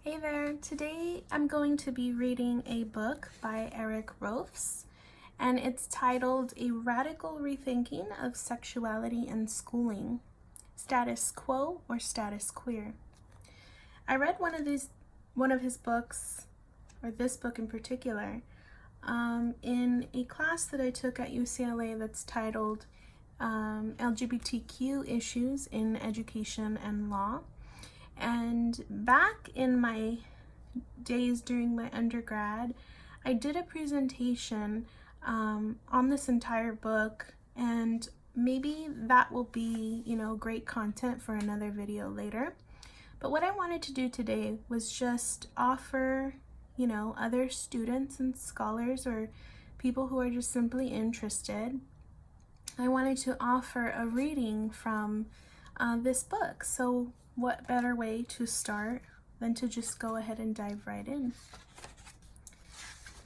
Hey there, today I'm going to be reading a book by Rofes, and it's titled A Radical Rethinking of Sexuality and Schooling, Status Quo or Status Queer. I read one of his books, or this book in particular, in a class that I took at UCLA that's titled LGBTQ Issues in Education and Law. And back in my days during my undergrad, I did a presentation on this entire book, and maybe that will be, great content for another video later. But what I wanted to do today was just offer, other students and scholars or people who are just simply interested, I wanted to offer a reading from this book. So what better way to start than to just go ahead and dive right in.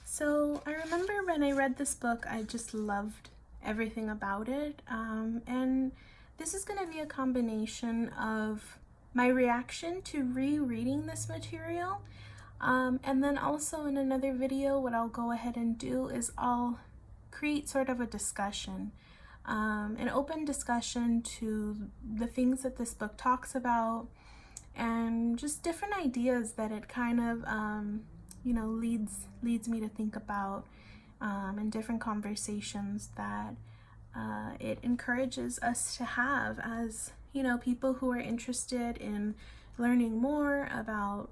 So I remember when I read this book, I just loved everything about it. And this is going to be a combination of my reaction to rereading this material. And then also in another video, what I'll go ahead and do is I'll create sort of a discussion. An open discussion to the things that this book talks about and just different ideas that it kind of leads me to think about, and different conversations that it encourages us to have as people who are interested in learning more about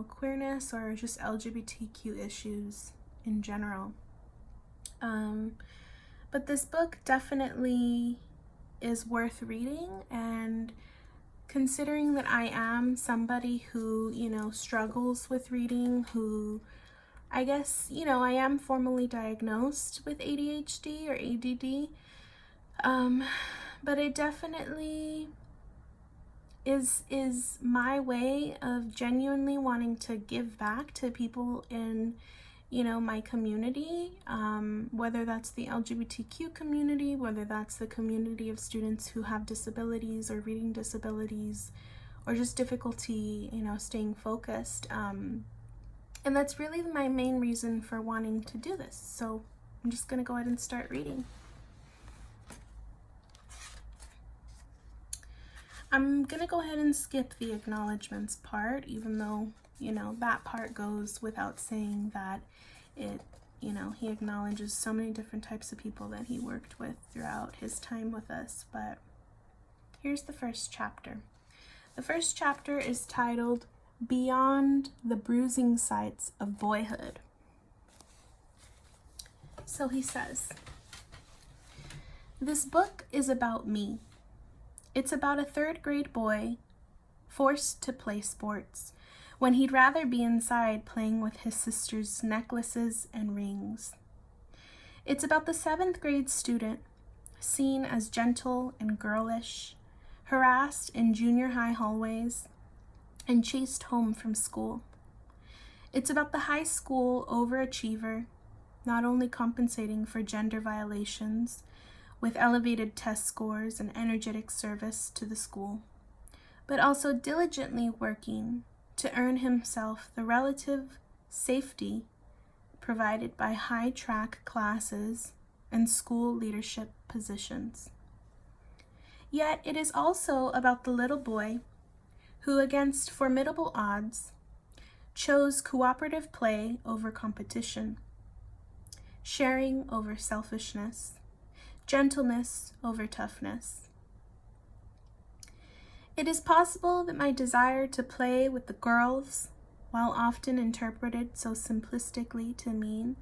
queerness or just LGBTQ issues in general. But this book definitely is worth reading, and considering that I am somebody who, struggles with reading, who I guess, I am formally diagnosed with ADHD or ADD, but it definitely is my way of genuinely wanting to give back to people in my community, whether that's the LGBTQ community, whether that's the community of students who have disabilities or reading disabilities, or just difficulty, staying focused. And that's really my main reason for wanting to do this. So I'm just going to go ahead and start reading. I'm going to go ahead and skip the acknowledgements part, even though that part goes without saying that he acknowledges so many different types of people that he worked with throughout his time with us. But here's the first chapter. The first chapter is titled Beyond the Bruising Sights of Boyhood. So he says, "This book is about me. It's about a third-grade boy forced to play sports when he'd rather be inside playing with his sister's necklaces and rings. It's about the 7th-grade student, seen as gentle and girlish, harassed in junior high hallways, and chased home from school. It's about the high school overachiever, not only compensating for gender violations with elevated test scores and energetic service to the school, but also diligently working to earn himself the relative safety provided by high-track classes and school leadership positions. Yet it is also about the little boy who, against formidable odds, chose cooperative play over competition, sharing over selfishness, gentleness over toughness. It is possible that my desire to play with the girls, while often interpreted so simplistically to mean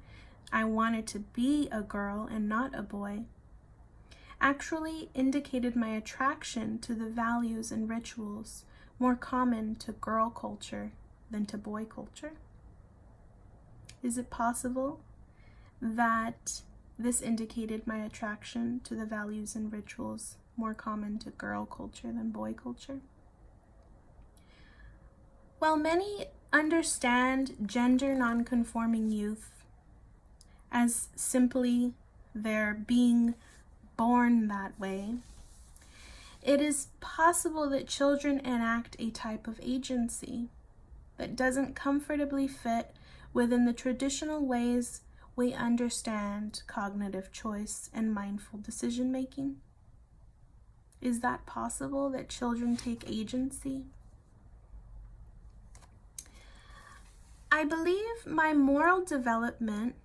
I wanted to be a girl and not a boy, actually indicated my attraction to the values and rituals more common to girl culture than to boy culture. Is it possible that this indicated my attraction to the values and rituals more common to girl culture than boy culture? While many understand gender nonconforming youth as simply their being born that way, it is possible that children enact a type of agency that doesn't comfortably fit within the traditional ways we understand cognitive choice and mindful decision making? Is that possible, that children take agency? I believe my moral development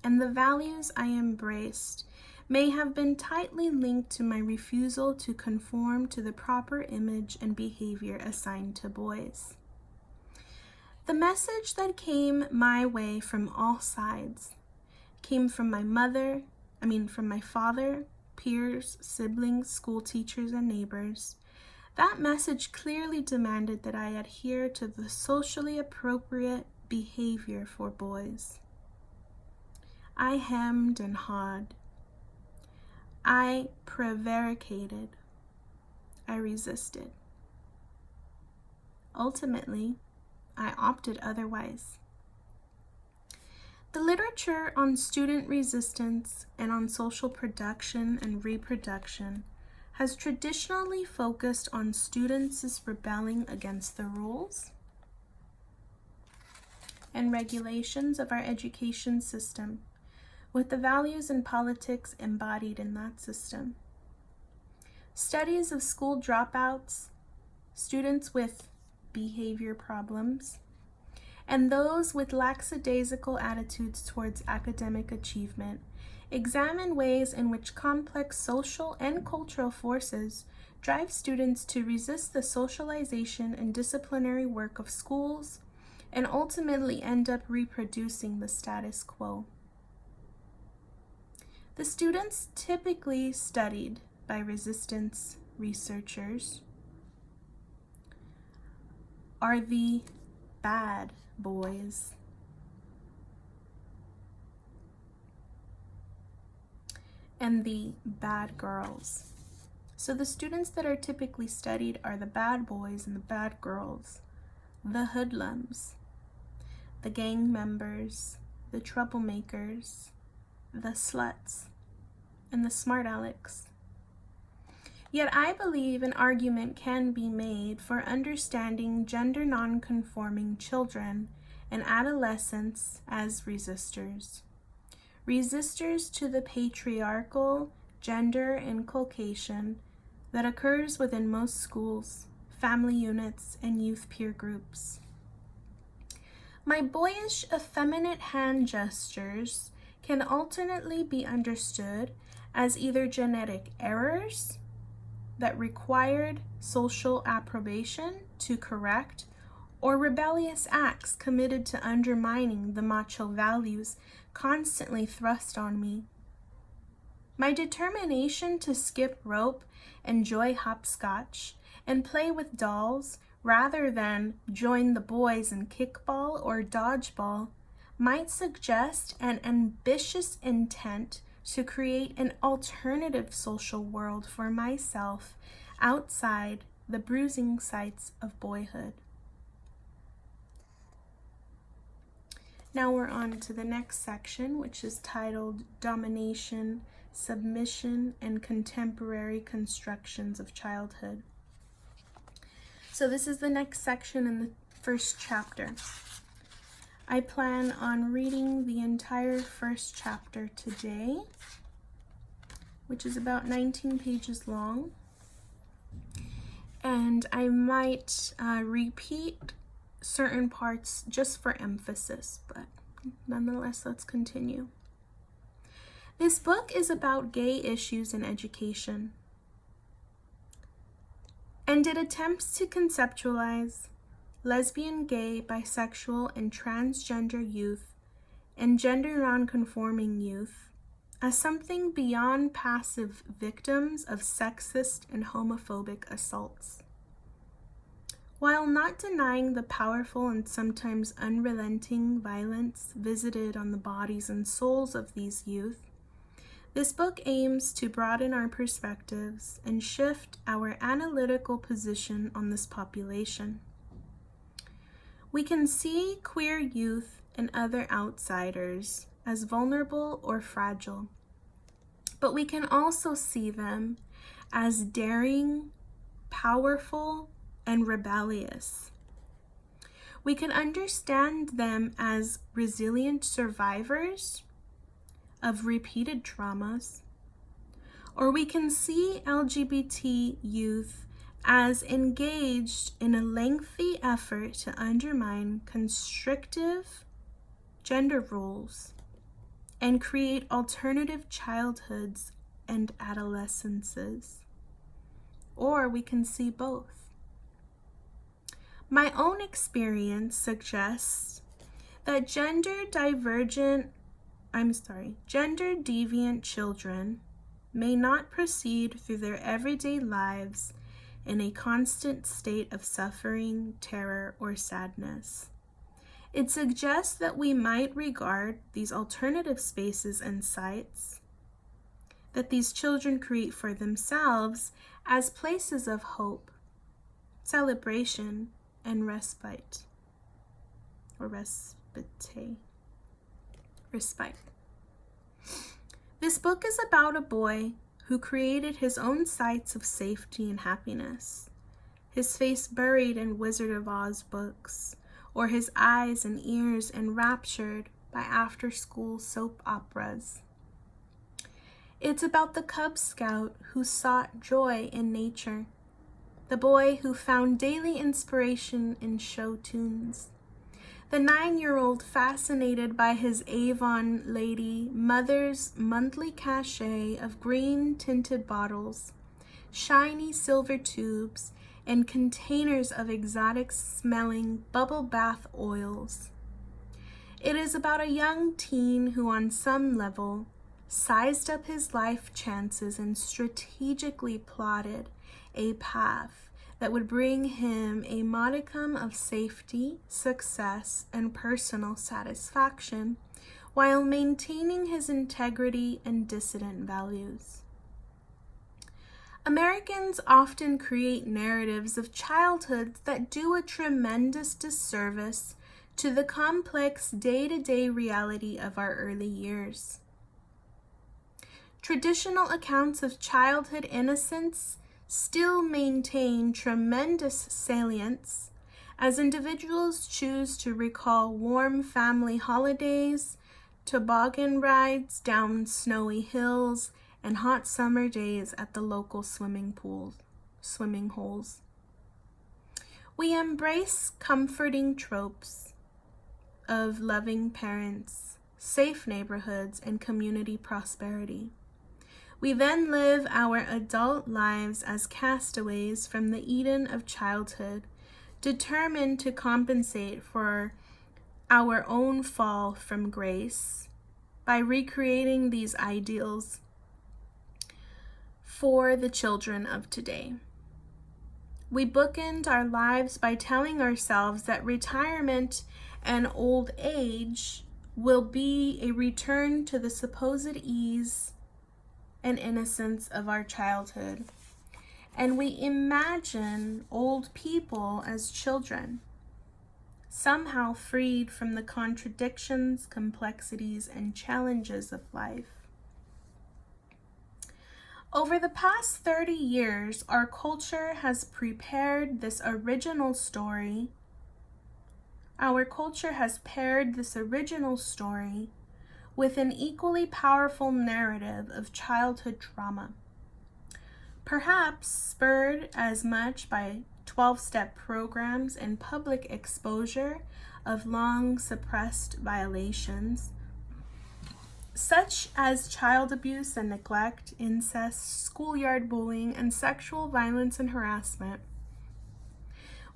and the values I embraced may have been tightly linked to my refusal to conform to the proper image and behavior assigned to boys. The message that came my way from all sides came from from my father, peers, siblings, school teachers, and neighbors. That message clearly demanded that I adhere to the socially appropriate behavior for boys. I hemmed and hawed. I prevaricated. I resisted. Ultimately, I opted otherwise. The literature on student resistance and on social production and reproduction has traditionally focused on students' rebelling against the rules and regulations of our education system, with the values and politics embodied in that system. Studies of school dropouts, students with behavior problems, and those with lackadaisical attitudes towards academic achievement examine ways in which complex social and cultural forces drive students to resist the socialization and disciplinary work of schools and ultimately end up reproducing the status quo. The students typically studied by resistance researchers are the bad boys. And the bad girls. So the students that are typically studied are the bad boys and the bad girls, the hoodlums, the gang members, the troublemakers, the sluts, and the smart alecks. Yet I believe an argument can be made for understanding gender non-conforming children and adolescents as resistors. Resistors to the patriarchal gender inculcation that occurs within most schools, family units, and youth peer groups. My boyish, effeminate hand gestures can alternately be understood as either genetic errors that required social approbation to correct, or rebellious acts committed to undermining the macho values constantly thrust on me. My determination to skip rope, enjoy hopscotch, and play with dolls rather than join the boys in kickball or dodgeball might suggest an ambitious intent to create an alternative social world for myself outside the bruising sites of boyhood. Now we're on to the next section, which is titled Domination, Submission, and Contemporary Constructions of Childhood. So this is the next section in the first chapter. I plan on reading the entire first chapter today, which is about 19 pages long. And I might repeat certain parts just for emphasis, but nonetheless, let's continue. This book is about gay issues in education, and it attempts to conceptualize lesbian, gay, bisexual, and transgender youth and gender non-conforming youth as something beyond passive victims of sexist and homophobic assaults. While not denying the powerful and sometimes unrelenting violence visited on the bodies and souls of these youth, this book aims to broaden our perspectives and shift our analytical position on this population. We can see queer youth and other outsiders as vulnerable or fragile, but we can also see them as daring, powerful, and rebellious. We can understand them as resilient survivors of repeated traumas, or we can see LGBT youth as engaged in a lengthy effort to undermine constrictive gender roles and create alternative childhoods and adolescences. Or we can see both. My own experience suggests that gender deviant children may not proceed through their everyday lives in a constant state of suffering, terror, or sadness. It suggests that we might regard these alternative spaces and sites that these children create for themselves as places of hope, celebration, and respite. This book is about a boy who created his own sites of safety and happiness, his face buried in Wizard of Oz books, or his eyes and ears enraptured by after-school soap operas. It's about the Cub Scout who sought joy in nature, the boy who found daily inspiration in show tunes, the 9-year-old fascinated by his Avon lady mother's monthly cachet of green-tinted bottles, shiny silver tubes, and containers of exotic-smelling bubble bath oils. It is about a young teen who, on some level, sized up his life chances and strategically plotted a path that would bring him a modicum of safety, success, and personal satisfaction while maintaining his integrity and dissident values. Americans often create narratives of childhood that do a tremendous disservice to the complex day-to-day reality of our early years. Traditional accounts of childhood innocence still maintain tremendous salience as individuals choose to recall warm family holidays, toboggan rides down snowy hills, and hot summer days at the local swimming holes. We embrace comforting tropes of loving parents, safe neighborhoods, and community prosperity. We then live our adult lives as castaways from the Eden of childhood, determined to compensate for our own fall from grace by recreating these ideals for the children of today. We bookend our lives by telling ourselves that retirement and old age will be a return to the supposed ease and innocence of our childhood. And we imagine old people as children, somehow freed from the contradictions, complexities, and challenges of life. Over the past 30 years, our culture has prepared this original story. Our culture has paired this original story with an equally powerful narrative of childhood trauma, perhaps spurred as much by 12-step programs and public exposure of long-suppressed violations, such as child abuse and neglect, incest, schoolyard bullying, and sexual violence and harassment.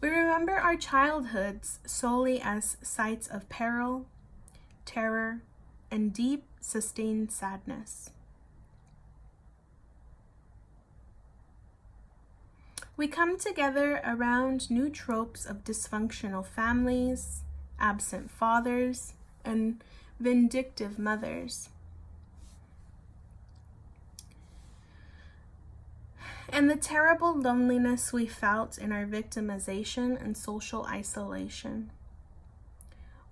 We remember our childhoods solely as sites of peril, terror, and deep, sustained sadness. We come together around new tropes of dysfunctional families, absent fathers, and vindictive mothers. And the terrible loneliness we felt in our victimization and social isolation.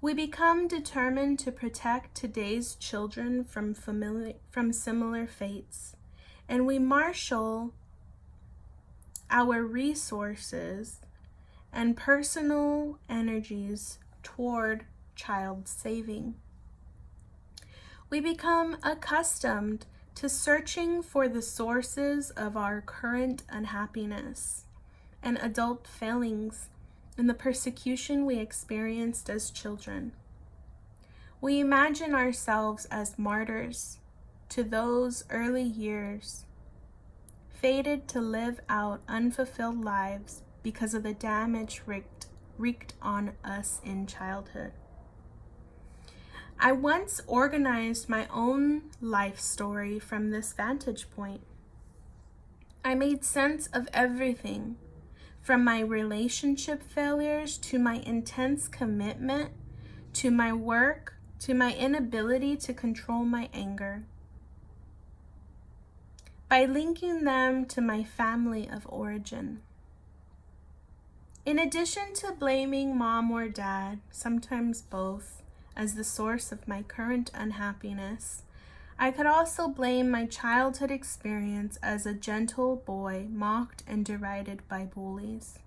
We become determined to protect today's children from similar fates, and we marshal our resources and personal energies toward child saving. We become accustomed to searching for the sources of our current unhappiness and adult failings in the persecution we experienced as children. We imagine ourselves as martyrs to those early years, fated to live out unfulfilled lives because of the damage wreaked on us in childhood. I once organized my own life story from this vantage point. I made sense of everything, from my relationship failures to my intense commitment, to my work, to my inability to control my anger, by linking them to my family of origin. In addition to blaming mom or dad, sometimes both, as the source of my current unhappiness, I could also blame my childhood experience as a gentle boy mocked and derided by bullies.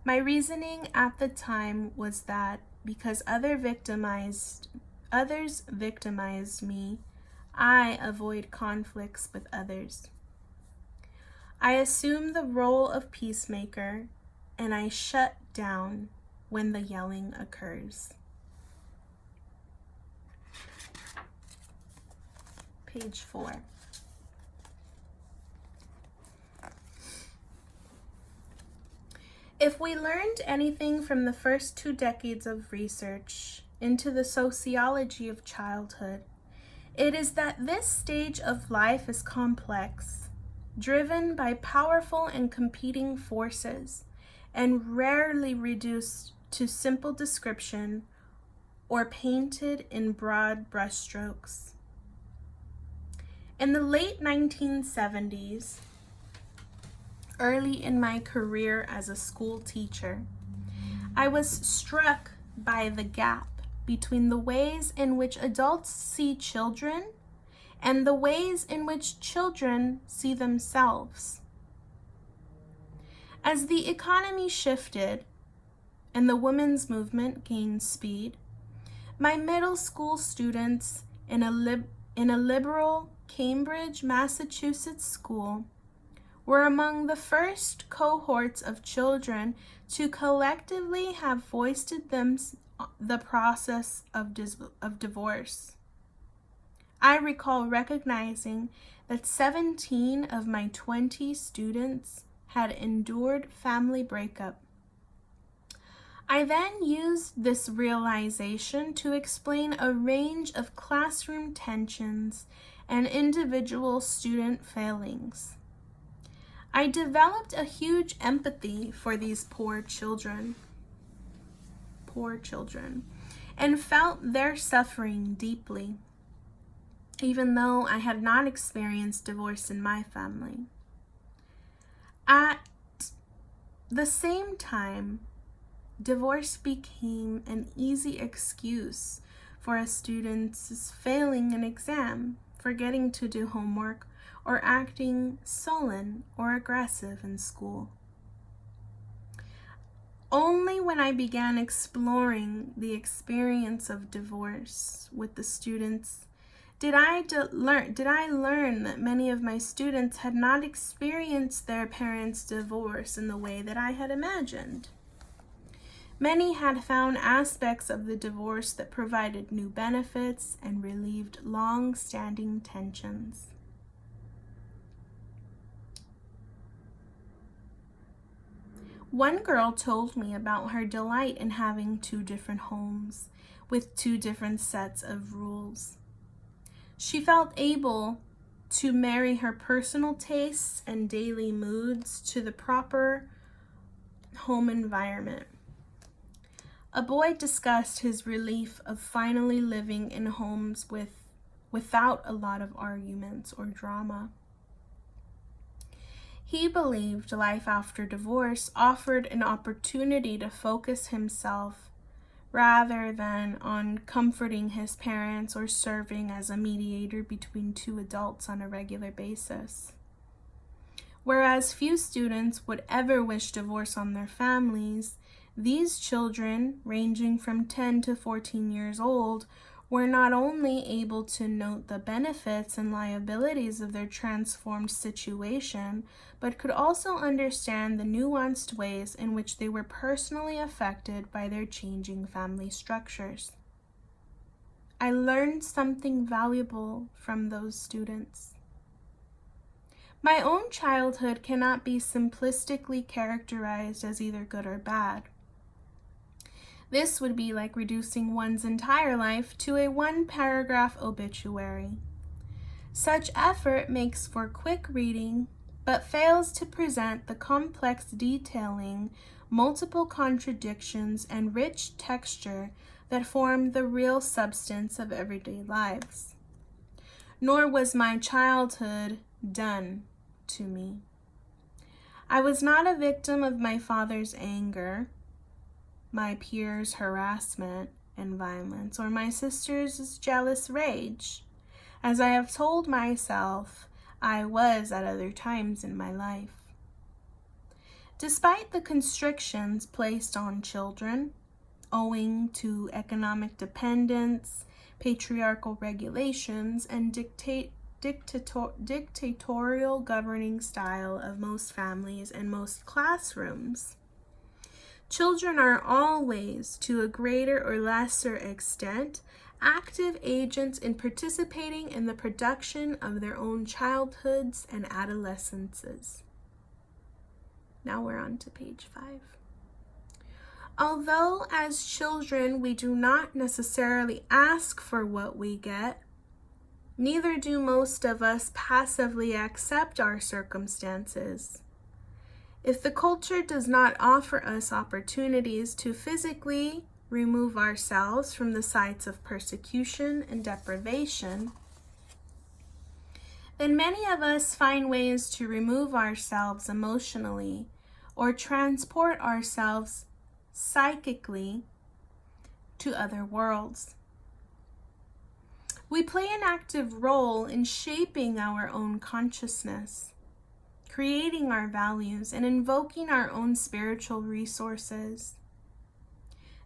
My reasoning at the time was that because others victimized me, I avoid conflicts with others. I assume the role of peacemaker, and I shut down when the yelling occurs. Page 4. If we learned anything from the first 2 decades of research into the sociology of childhood, it is that this stage of life is complex, driven by powerful and competing forces, and rarely reduced to simple description or painted in broad brushstrokes. In the late 1970s, early in my career as a school teacher, I was struck by the gap between the ways in which adults see children and the ways in which children see themselves. As the economy shifted and the women's movement gained speed, my middle school students in a liberal Cambridge, Massachusetts school were among the first cohorts of children to collectively have voiced the process of divorce. I recall recognizing that 17 of my 20 students had endured family breakup. I then used this realization to explain a range of classroom tensions and individual student failings. I developed a huge empathy for these poor children, and felt their suffering deeply, even though I had not experienced divorce in my family. At the same time, divorce became an easy excuse for a student's failing an exam, forgetting to do homework, or acting sullen or aggressive in school. Only when I began exploring the experience of divorce with the students did I learn that many of my students had not experienced their parents' divorce in the way that I had imagined. Many had found aspects of the divorce that provided new benefits and relieved long-standing tensions. One girl told me about her delight in having 2 different homes with 2 different sets of rules. She felt able to marry her personal tastes and daily moods to the proper home environment. A boy discussed his relief of finally living in homes without a lot of arguments or drama. He believed life after divorce offered an opportunity to focus himself rather than on comforting his parents or serving as a mediator between 2 adults on a regular basis. Whereas few students would ever wish divorce on their families, these children, ranging from 10 to 14 years old, were not only able to note the benefits and liabilities of their transformed situation, but could also understand the nuanced ways in which they were personally affected by their changing family structures. I learned something valuable from those students. My own childhood cannot be simplistically characterized as either good or bad. This would be like reducing one's entire life to a one-paragraph obituary. Such effort makes for quick reading, but fails to present the complex detailing, multiple contradictions, and rich texture that form the real substance of everyday lives. Nor was my childhood done to me. I was not a victim of my father's anger, my peers' harassment and violence, or my sister's jealous rage, as I have told myself I was at other times in my life. Despite the constrictions placed on children, owing to economic dependence, patriarchal regulations, and dictatorial governing style of most families and most classrooms, children are always, to a greater or lesser extent, active agents in participating in the production of their own childhoods and adolescences. Now we're on to page 5. Although as children we do not necessarily ask for what we get, neither do most of us passively accept our circumstances. If the culture does not offer us opportunities to physically remove ourselves from the sites of persecution and deprivation, then many of us find ways to remove ourselves emotionally or transport ourselves psychically to other worlds. We play an active role in shaping our own consciousness, creating our values, and invoking our own spiritual resources.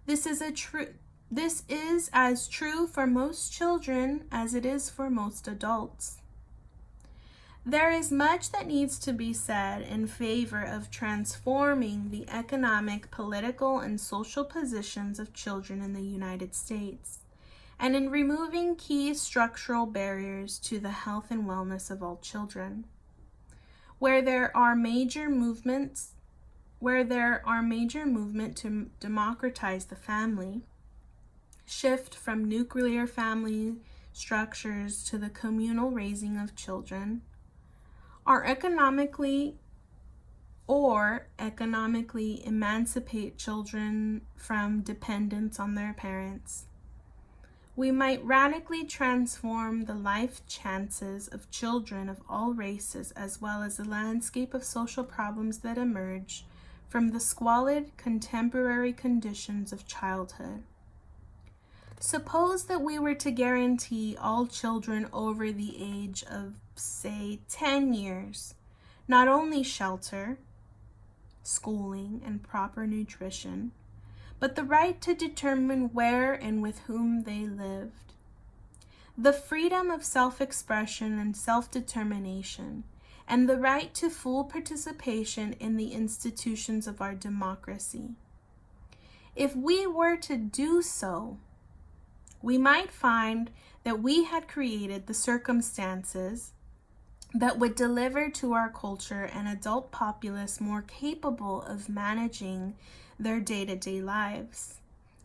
This is as true for most children as it is for most adults. There is much that needs to be said in favor of transforming the economic, political, and social positions of children in the United States, and in removing key structural barriers to the health and wellness of all children. Where there are major movement to democratize the family, shift from nuclear family structures to the communal raising of children, or economically emancipate children from dependence on their parents, we might radically transform the life chances of children of all races, as well as the landscape of social problems that emerge from the squalid contemporary conditions of childhood. Suppose that we were to guarantee all children over the age of, say, 10 years, not only shelter, schooling, and proper nutrition, but the right to determine where and with whom they lived, the freedom of self-expression and self-determination, and the right to full participation in the institutions of our democracy. If we were to do so, we might find that we had created the circumstances that would deliver to our culture an adult populace more capable of managing their day-to-day lives,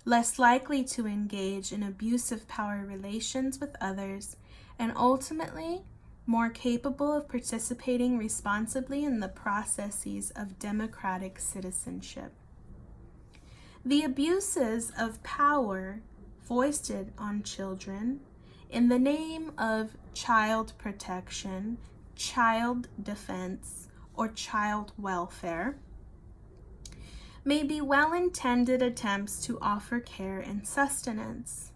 less likely to engage in abusive power relations with others, and ultimately more capable of participating responsibly in the processes of democratic citizenship. The abuses of power foisted on children in the name of child protection, child defense, or child welfare may be well-intended attempts to offer care and sustenance,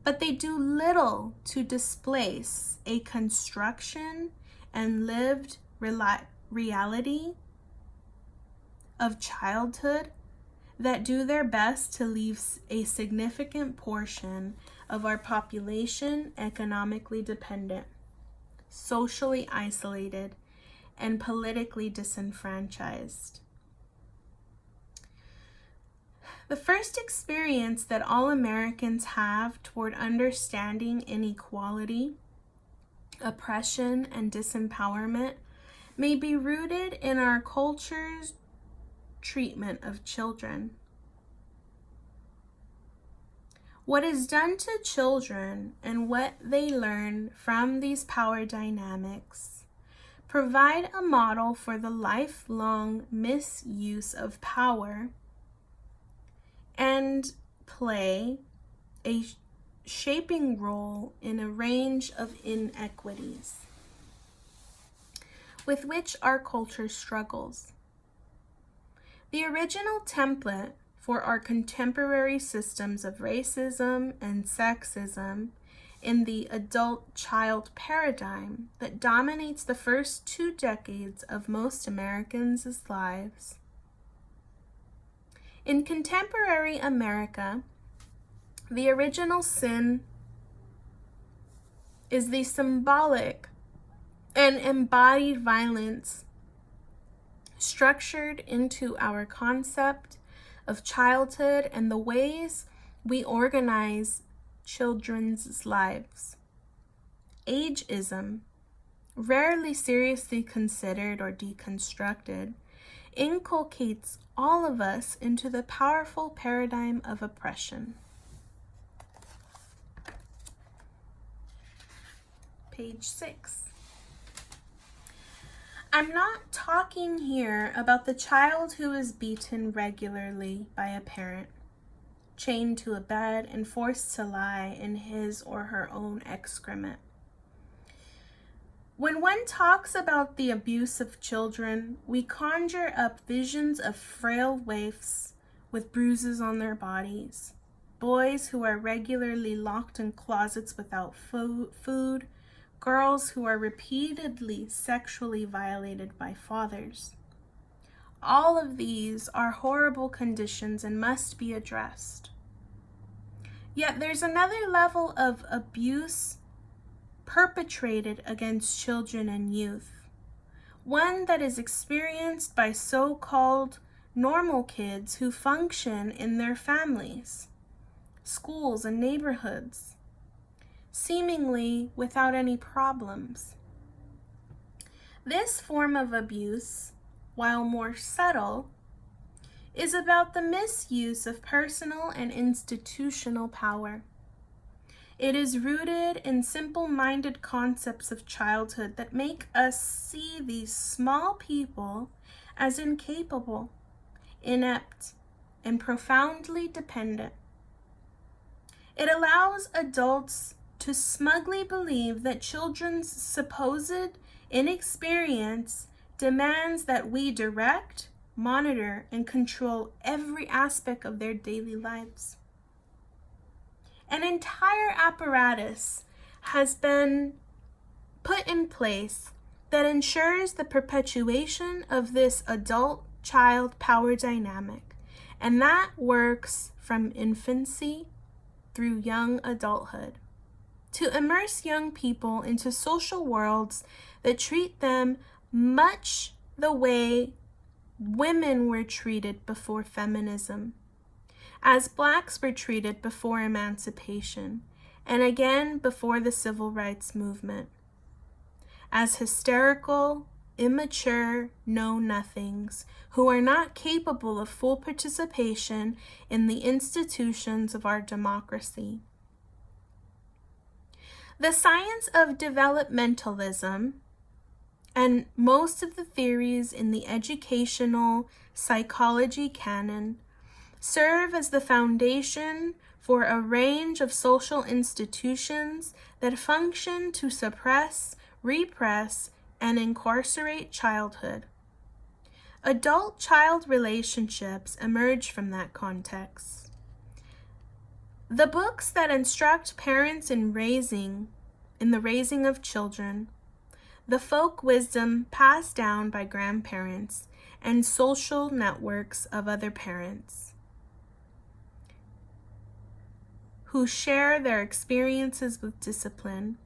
but they do little to displace a construction and lived reality of childhood that do their best to leave a significant portion of our population economically dependent, socially isolated, and politically disenfranchised. The first experience that all Americans have toward understanding inequality, oppression, and disempowerment may be rooted in our culture's treatment of children. What is done to children and what they learn from these power dynamics provide a model for the lifelong misuse of power and play a shaping role in a range of inequities with which our culture struggles. The original template for our contemporary systems of racism and sexism in the adult-child paradigm that dominates the first 2 decades of most Americans' lives. In contemporary America, the original sin is the symbolic and embodied violence structured into our concept of childhood and the ways we organize children's lives. Ageism, rarely seriously considered or deconstructed, inculcates all of us into the powerful paradigm of oppression. Page 6. I'm not talking here about the child who is beaten regularly by a parent, chained to a bed and forced to lie in his or her own excrement. When one talks about the abuse of children, we conjure up visions of frail waifs with bruises on their bodies, boys who are regularly locked in closets without food, girls who are repeatedly sexually violated by fathers. All of these are horrible conditions and must be addressed. Yet there's another level of abuse perpetrated against children and youth, one that is experienced by so-called normal kids who function in their families, schools, and neighborhoods, seemingly without any problems. This form of abuse, while more subtle, is about the misuse of personal and institutional power. It is rooted in simple-minded concepts of childhood that make us see these small people as incapable, inept, and profoundly dependent. It allows adults to smugly believe that children's supposed inexperience demands that we direct, monitor, and control every aspect of their daily lives. An entire apparatus has been put in place that ensures the perpetuation of this adult-child power dynamic, and that works from infancy through young adulthood, to immerse young people into social worlds that treat them much the way women were treated before feminism, as blacks were treated before emancipation, and again before the civil rights movement, as hysterical, immature know-nothings who are not capable of full participation in the institutions of our democracy. The science of developmentalism and most of the theories in the educational psychology canon serve as the foundation for a range of social institutions that function to suppress, repress, and incarcerate childhood. Adult-child relationships emerge from that context. The books that instruct parents in the raising of children, the folk wisdom passed down by grandparents and social networks of other parents who share their experiences with discipline,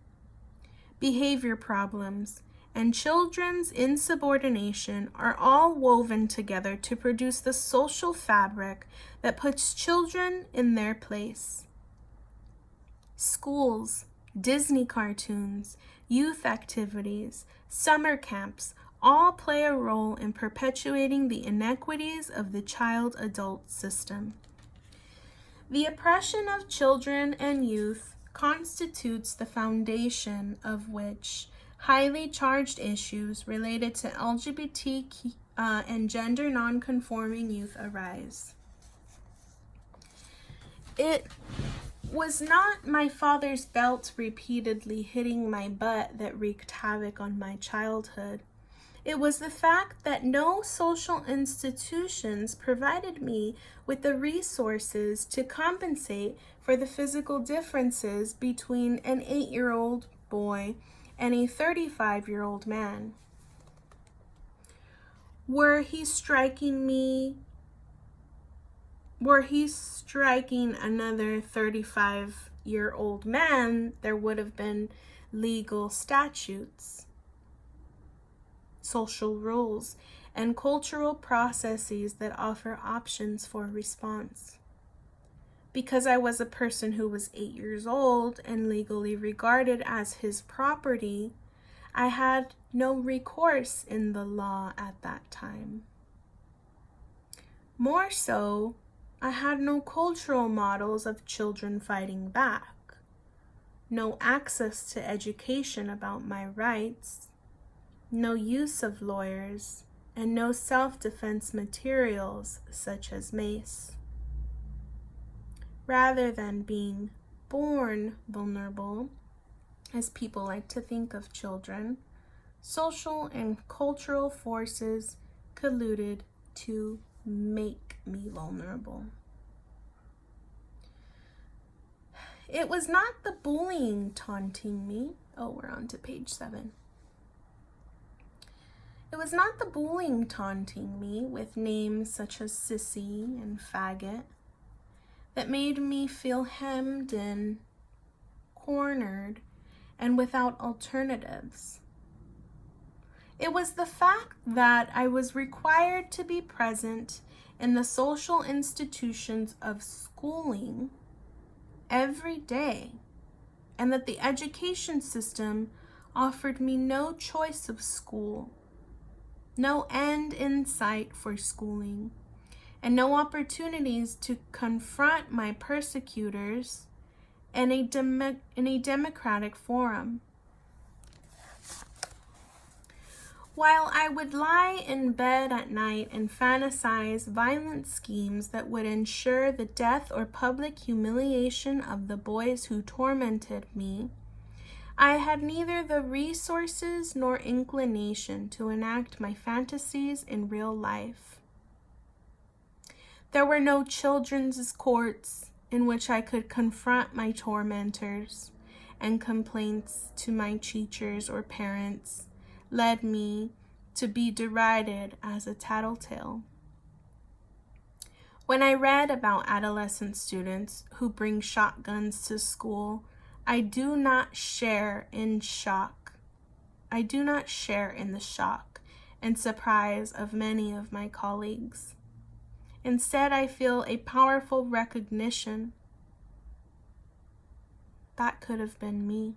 behavior problems, and children's insubordination are all woven together to produce the social fabric that puts children in their place. Schools, Disney cartoons, youth activities, summer camps all play a role in perpetuating the inequities of the child-adult system. The oppression of children and youth constitutes the foundation of which highly charged issues related to LGBT and gender non-conforming youth arise. It was not my father's belt repeatedly hitting my butt that wreaked havoc on my childhood. It was the fact that no social institutions provided me with the resources to compensate for the physical differences between an 8-year-old boy and a 35-year-old man. Were he striking another 35-year-old man, there would have been legal statutes, social rules, and cultural processes that offer options for response. Because I was a person who was 8 years old and legally regarded as his property, I had no recourse in the law at that time. More so, I had no cultural models of children fighting back, no access to education about my rights, no use of lawyers, and no self-defense materials such as mace. Rather than being born vulnerable, as people like to think of children, social and cultural forces colluded to make me vulnerable. It was not the bullying taunting me. Oh, we're on to page 7. It was not the bullying taunting me with names such as sissy and faggot that made me feel hemmed in, cornered, and without alternatives. It was the fact that I was required to be present in the social institutions of schooling every day, and that the education system offered me no choice of school, no end in sight for schooling, and no opportunities to confront my persecutors in a democratic forum. While I would lie in bed at night and fantasize violent schemes that would ensure the death or public humiliation of the boys who tormented me, I had neither the resources nor inclination to enact my fantasies in real life. There were no children's courts in which I could confront my tormentors, and complaints to my teachers or parents led me to be derided as a tattletale. When I read about adolescent students who bring shotguns to school, I do not share in the shock and surprise of many of my colleagues. Instead, I feel a powerful recognition that could have been me.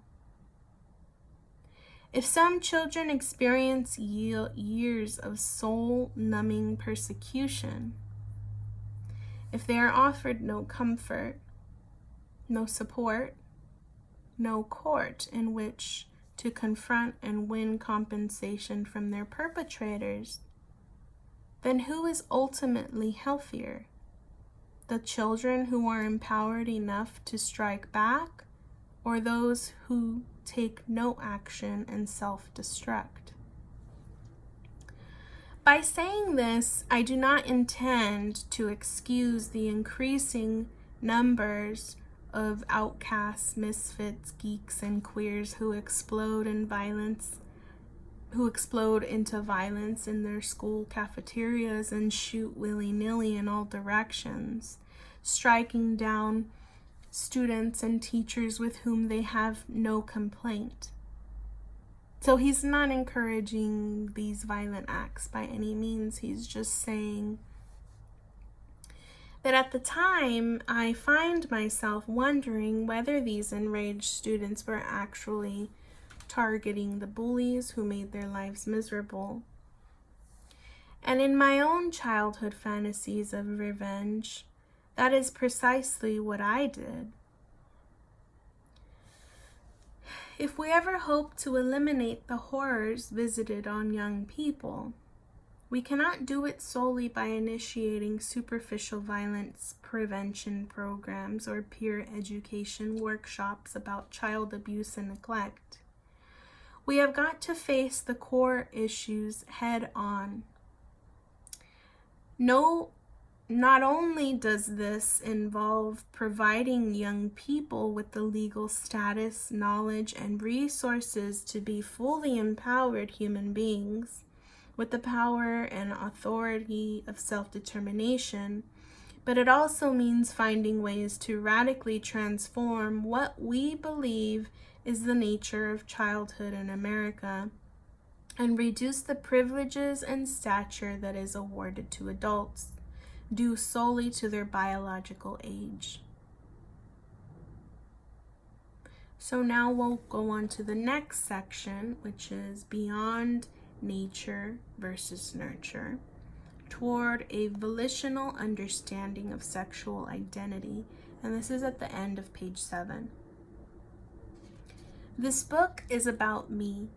If some children experience years of soul-numbing persecution, if they are offered no comfort, no support, no court in which to confront and win compensation from their perpetrators, then who is ultimately healthier? The children who are empowered enough to strike back, or those who take no action and self-destruct? By saying this, I do not intend to excuse the increasing numbers of outcasts, misfits, geeks, and queers who explode in violence who explode into violence in their school cafeterias and shoot willy-nilly in all directions, striking down students and teachers with whom they have no complaint. So he's not encouraging these violent acts by any means. He's just saying that at the time, I find myself wondering whether these enraged students were actually targeting the bullies who made their lives miserable. And in my own childhood fantasies of revenge, that is precisely what I did. If we ever hope to eliminate the horrors visited on young people, we cannot do it solely by initiating superficial violence prevention programs or peer education workshops about child abuse and neglect. We have got to face the core issues head on. Not only does this involve providing young people with the legal status, knowledge, and resources to be fully empowered human beings with the power and authority of self-determination, but it also means finding ways to radically transform what we believe is the nature of childhood in America and reduce the privileges and stature that is awarded to adults, due solely to their biological age. So now we'll go on to the next section, which is beyond nature versus nurture, toward a volitional understanding of sexual identity, and this is at the end of page 7. This book is about me.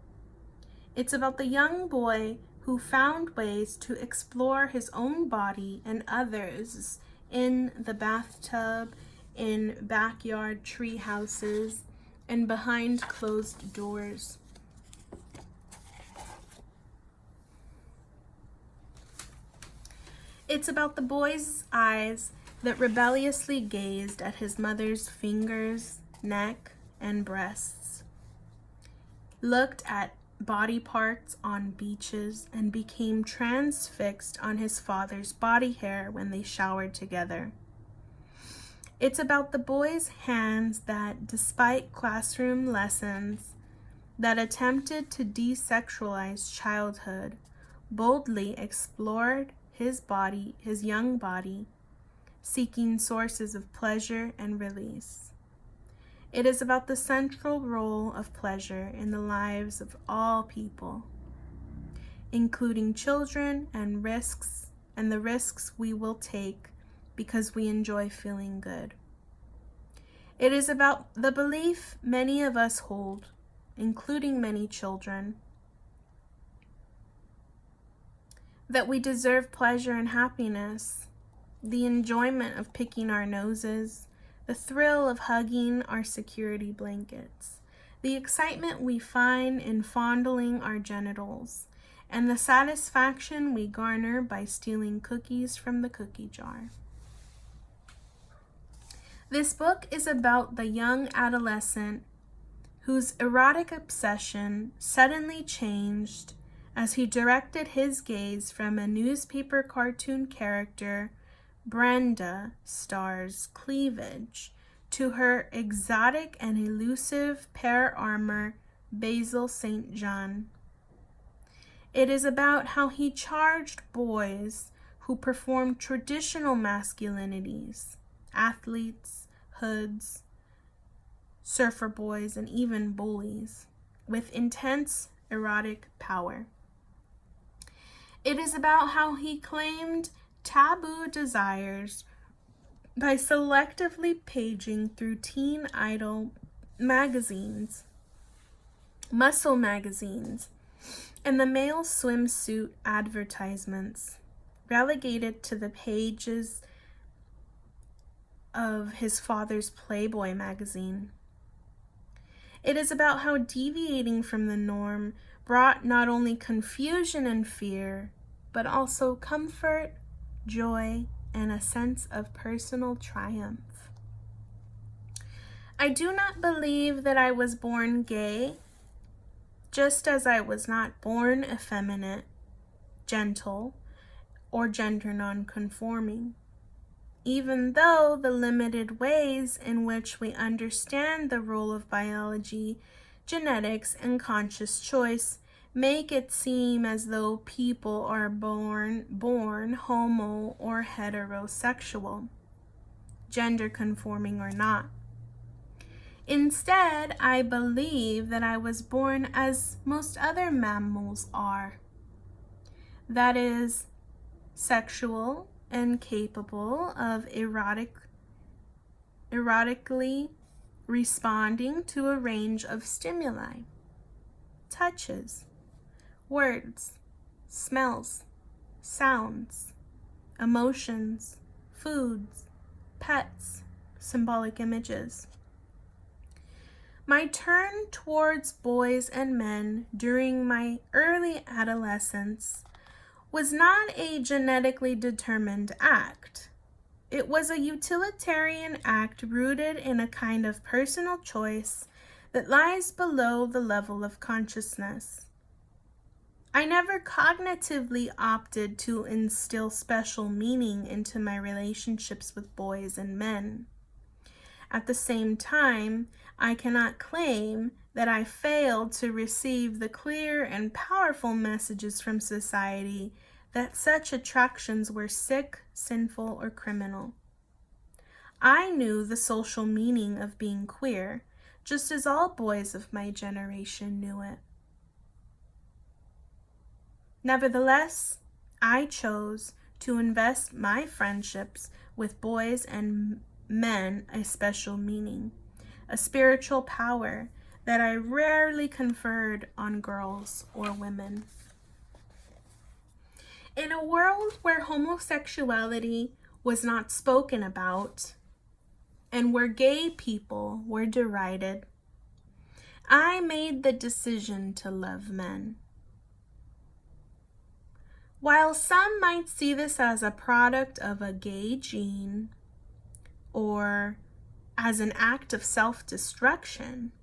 It's about the young boy who found ways to explore his own body and others in the bathtub, in backyard tree houses, and behind closed doors. It's about the boy's eyes that rebelliously gazed at his mother's fingers, neck, and breasts, looked at body parts on beaches, and became transfixed on his father's body hair when they showered together. It's about the boy's hands that, despite classroom lessons that attempted to desexualize childhood, boldly explored his body, his young body, seeking sources of pleasure and release. It is about the central role of pleasure in the lives of all people, including children, and the risks we will take because we enjoy feeling good. It is about the belief many of us hold, including many children, that we deserve pleasure and happiness, the enjoyment of picking our noses, the thrill of hugging our security blankets, the excitement we find in fondling our genitals, and the satisfaction we garner by stealing cookies from the cookie jar. This book is about the young adolescent whose erotic obsession suddenly changed as he directed his gaze from a newspaper cartoon character, Brenda Starr's cleavage, to her exotic and elusive pair armor, Basil St. John. It is about how he charged boys who performed traditional masculinities, athletes, hoods, surfer boys, and even bullies, with intense erotic power. It is about how he claimed taboo desires by selectively paging through teen idol magazines, muscle magazines, and the male swimsuit advertisements, relegated to the pages of his father's Playboy magazine. It is about how deviating from the norm brought not only confusion and fear, but also comfort, joy, and a sense of personal triumph. I do not believe that I was born gay. just as I was not born effeminate, gentle, or gender non-conforming. Even though the limited ways in which we understand the role of biology, genetics, and conscious choice make it seem as though people are born homo or heterosexual, gender conforming or not. Instead, I believe that I was born as most other mammals are. That is, sexual and capable of erotically responding to a range of stimuli, touches, words, smells, sounds, emotions, foods, pets, symbolic images. My turn towards boys and men during my early adolescence was not a genetically determined act. It was a utilitarian act rooted in a kind of personal choice that lies below the level of consciousness. I never cognitively opted to instill special meaning into my relationships with boys and men. At the same time, I cannot claim that I failed to receive the clear and powerful messages from society that such attractions were sick, sinful, or criminal. I knew the social meaning of being queer, just as all boys of my generation knew it. Nevertheless, I chose to invest my friendships with boys and men a special meaning, a spiritual power that I rarely conferred on girls or women. In a world where homosexuality was not spoken about and where gay people were derided, I made the decision to love men. While some might see this as a product of a gay gene or as an act of self-destruction,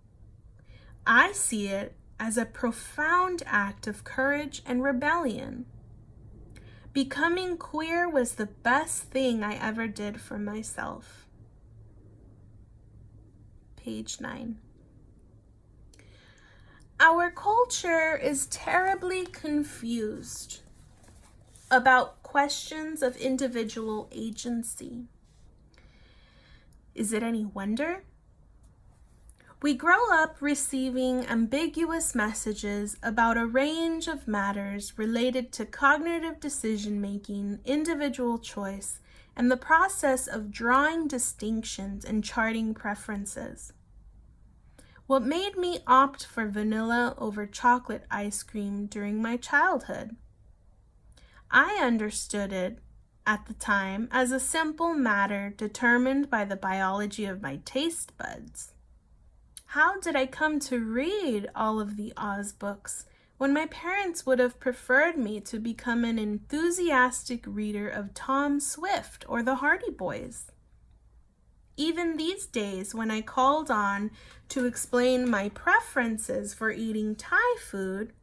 I see it as a profound act of courage and rebellion. Becoming queer was the best thing I ever did for myself. Page 9. Our culture is terribly confused about questions of individual agency. Is it any wonder? We grow up receiving ambiguous messages about a range of matters related to cognitive decision-making, individual choice, and the process of drawing distinctions and charting preferences. What made me opt for vanilla over chocolate ice cream during my childhood? I understood it at the time as a simple matter determined by the biology of my taste buds. How did I come to read all of the Oz books when my parents would have preferred me to become an enthusiastic reader of Tom Swift or the Hardy Boys? Even these days, when I called on to explain my preferences for eating Thai food,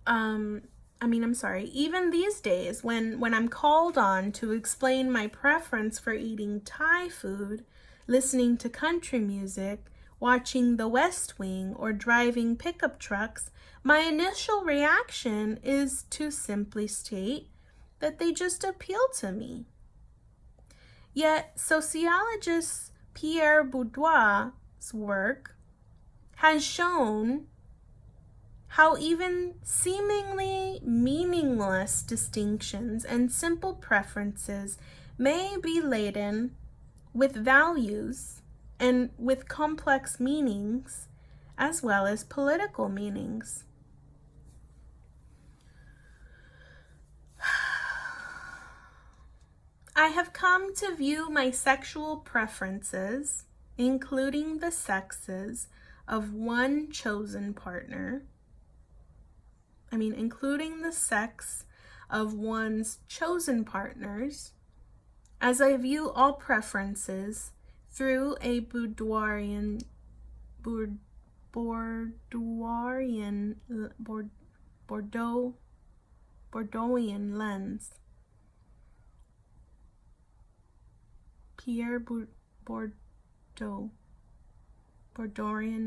even these days when I'm called on to explain my preference for eating Thai food, listening to country music, watching The West Wing, or driving pickup trucks, my initial reaction is to simply state that they just appeal to me. Yet, sociologist Pierre Bourdieu's work has shown how even seemingly meaningless distinctions and simple preferences may be laden with values and with complex meanings, as well as political meanings. I have come to view my sexual preferences, including the sexes of one chosen partner, including the sex of one's chosen partners, as I view all preferences through a Bourdieuian Bordeauxian lens. Pierre Bourdain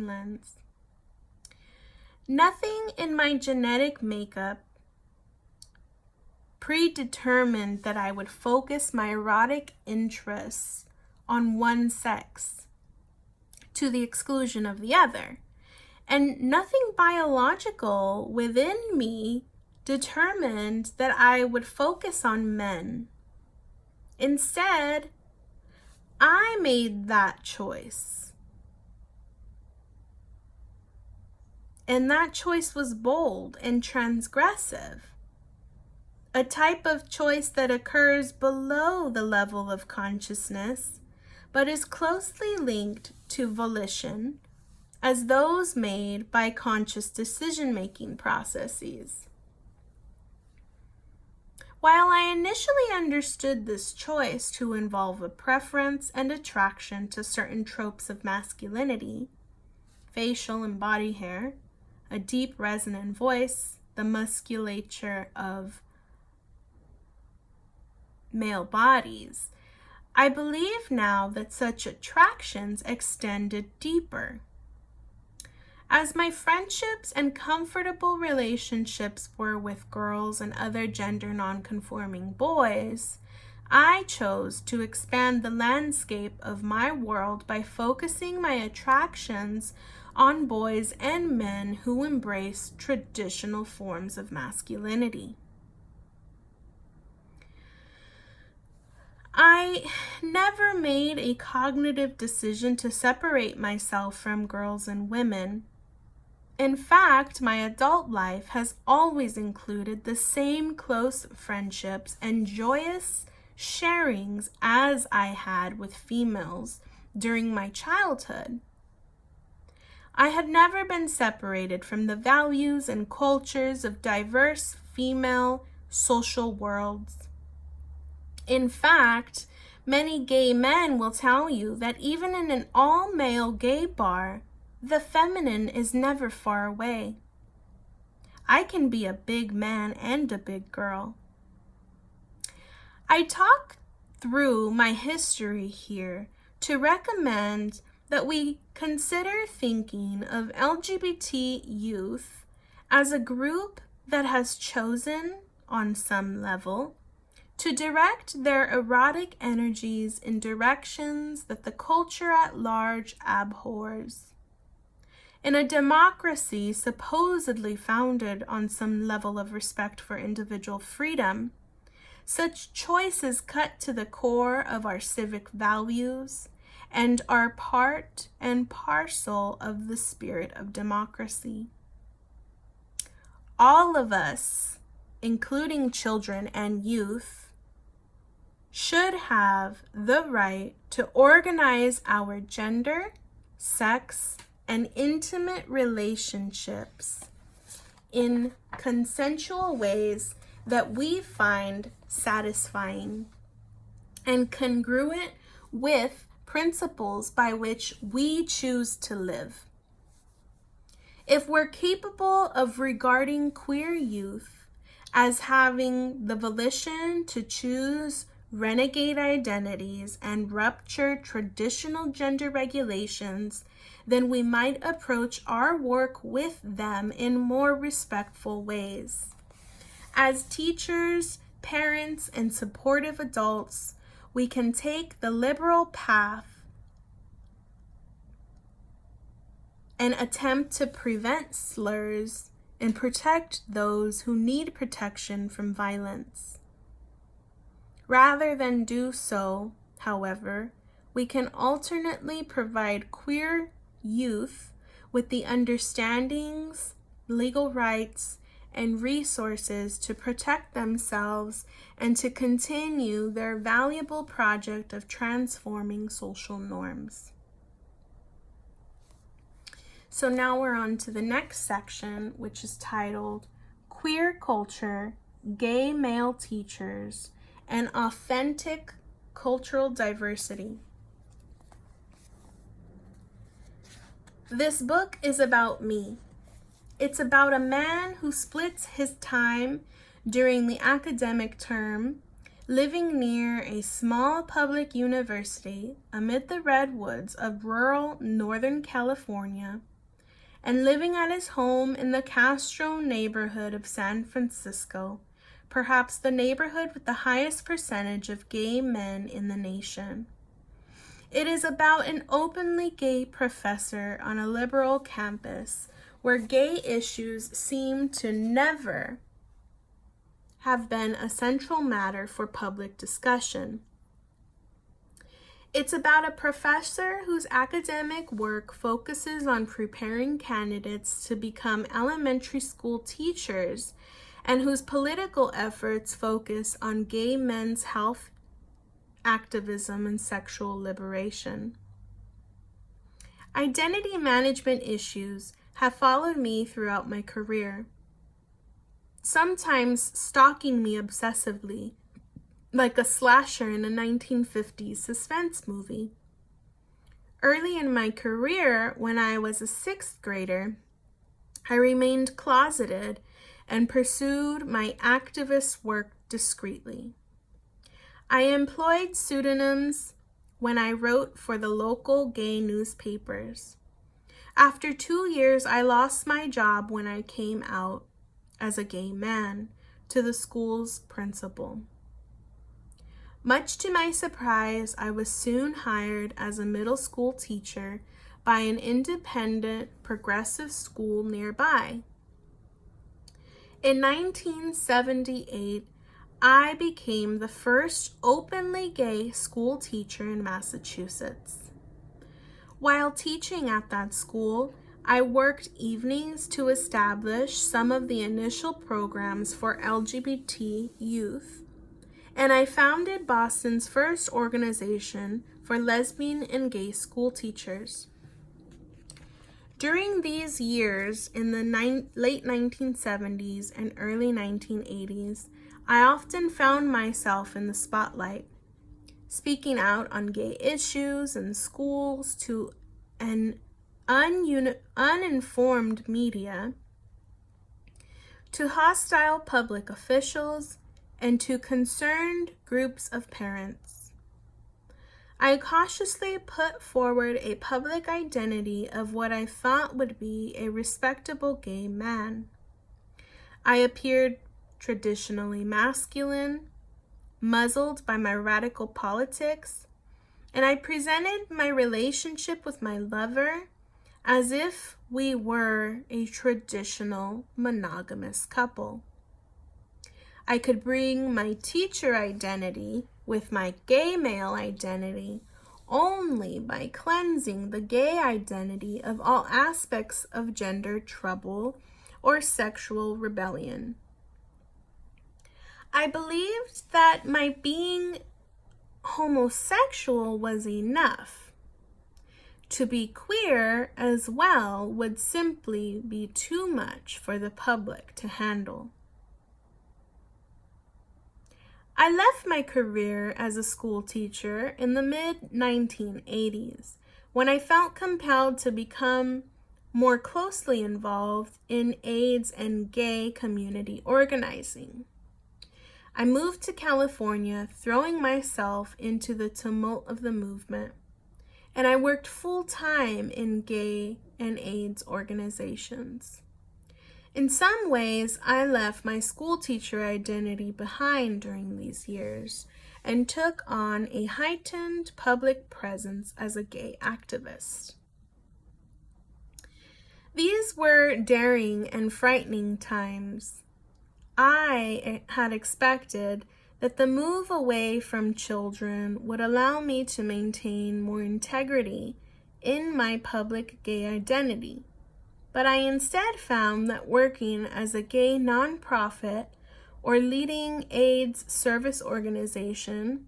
lens. Nothing in my genetic makeup predetermined that I would focus my erotic interests on one sex to the exclusion of the other. And nothing biological within me determined that I would focus on men. Instead, I made that choice. And that choice was bold and transgressive. A type of choice that occurs below the level of consciousness, but is closely linked to volition, as those made by conscious decision-making processes. While I initially understood this choice to involve a preference and attraction to certain tropes of masculinity, facial and body hair, a deep resonant voice, the musculature of male bodies, I believe now that such attractions extended deeper. As my friendships and comfortable relationships were with girls and other gender nonconforming boys, I chose to expand the landscape of my world by focusing my attractions on boys and men who embrace traditional forms of masculinity. I never made a cognitive decision to separate myself from girls and women. In fact, my adult life has always included the same close friendships and joyous sharings as I had with females during my childhood. I had never been separated from the values and cultures of diverse female social worlds. In fact, many gay men will tell you that even in an all-male gay bar, the feminine is never far away. I can be a big man and a big girl. I talk through my history here to recommend that we consider thinking of LGBT youth as a group that has chosen, on some level, to direct their erotic energies in directions that the culture at large abhors. In a democracy supposedly founded on some level of respect for individual freedom, such choices cut to the core of our civic values and are part and parcel of the spirit of democracy. All of us, including children and youth, should have the right to organize our gender, sex, and intimate relationships in consensual ways that we find satisfying and congruent with principles by which we choose to live. If we're capable of regarding queer youth as having the volition to choose renegade identities and rupture traditional gender regulations, then we might approach our work with them in more respectful ways. As teachers, parents, and supportive adults, we can take the liberal path and attempt to prevent slurs and protect those who need protection from violence. Rather than do so, however, we can alternately provide queer youth with the understandings, legal rights, and resources to protect themselves and to continue their valuable project of transforming social norms. So now we're on to the next section, which is titled Queer Culture, Gay Male Teachers, and Authentic Cultural Diversity. This book is about me. It's about a man who splits his time during the academic term, living near a small public university amid the redwoods of rural Northern California, and living at his home in the Castro neighborhood of San Francisco, perhaps the neighborhood with the highest percentage of gay men in the nation. It is about an openly gay professor on a liberal campus where gay issues seem to never have been a central matter for public discussion. It's about a professor whose academic work focuses on preparing candidates to become elementary school teachers and whose political efforts focus on gay men's health, activism, and sexual liberation. Identity management issues have followed me throughout my career, sometimes stalking me obsessively, like a slasher in a 1950s suspense movie. Early in my career, when I was a 6th grader, I remained closeted and pursued my activist work discreetly. I employed pseudonyms when I wrote for the local gay newspapers. After 2 years, I lost my job when I came out as a gay man to the school's principal. Much to my surprise, I was soon hired as a middle school teacher by an independent, progressive school nearby. In 1978, I became the first openly gay school teacher in Massachusetts. While teaching at that school, I worked evenings to establish some of the initial programs for LGBT youth, and I founded Boston's first organization for lesbian and gay school teachers. During these years, in the late 1970s and early 1980s, I often found myself in the spotlight, speaking out on gay issues in schools to an uninformed media, to hostile public officials, and to concerned groups of parents. I cautiously put forward a public identity of what I thought would be a respectable gay man. I appeared traditionally masculine, muzzled by my radical politics, and I presented my relationship with my lover as if we were a traditional monogamous couple. I could bring my teacher identity with my gay male identity only by cleansing the gay identity of all aspects of gender trouble or sexual rebellion. I believed that my being homosexual was enough. To be queer as well would simply be too much for the public to handle. I left my career as a school teacher in the mid-1980s when I felt compelled to become more closely involved in AIDS and gay community organizing. I moved to California, throwing myself into the tumult of the movement, and I worked full-time in gay and AIDS organizations. In some ways, I left my school teacher identity behind during these years and took on a heightened public presence as a gay activist. These were daring and frightening times. I had expected that the move away from children would allow me to maintain more integrity in my public gay identity, but I instead found that working as a gay nonprofit or leading AIDS service organization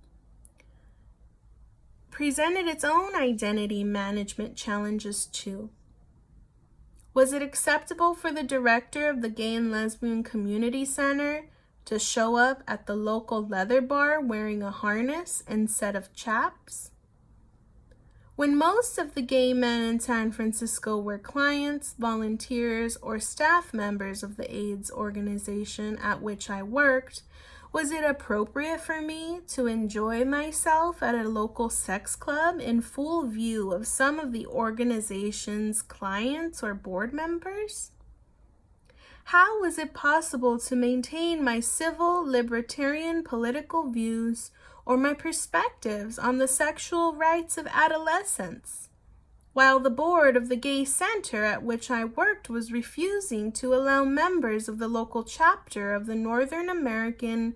presented its own identity management challenges too. Was it acceptable for the director of the Gay and Lesbian Community Center to show up at the local leather bar wearing a harness and set of chaps? When most of the gay men in San Francisco were clients, volunteers, or staff members of the AIDS organization at which I worked, was it appropriate for me to enjoy myself at a local sex club in full view of some of the organization's clients or board members? How was it possible to maintain my civil libertarian political views or my perspectives on the sexual rights of adolescents, while the board of the gay center at which I worked was refusing to allow members of the local chapter of the Northern American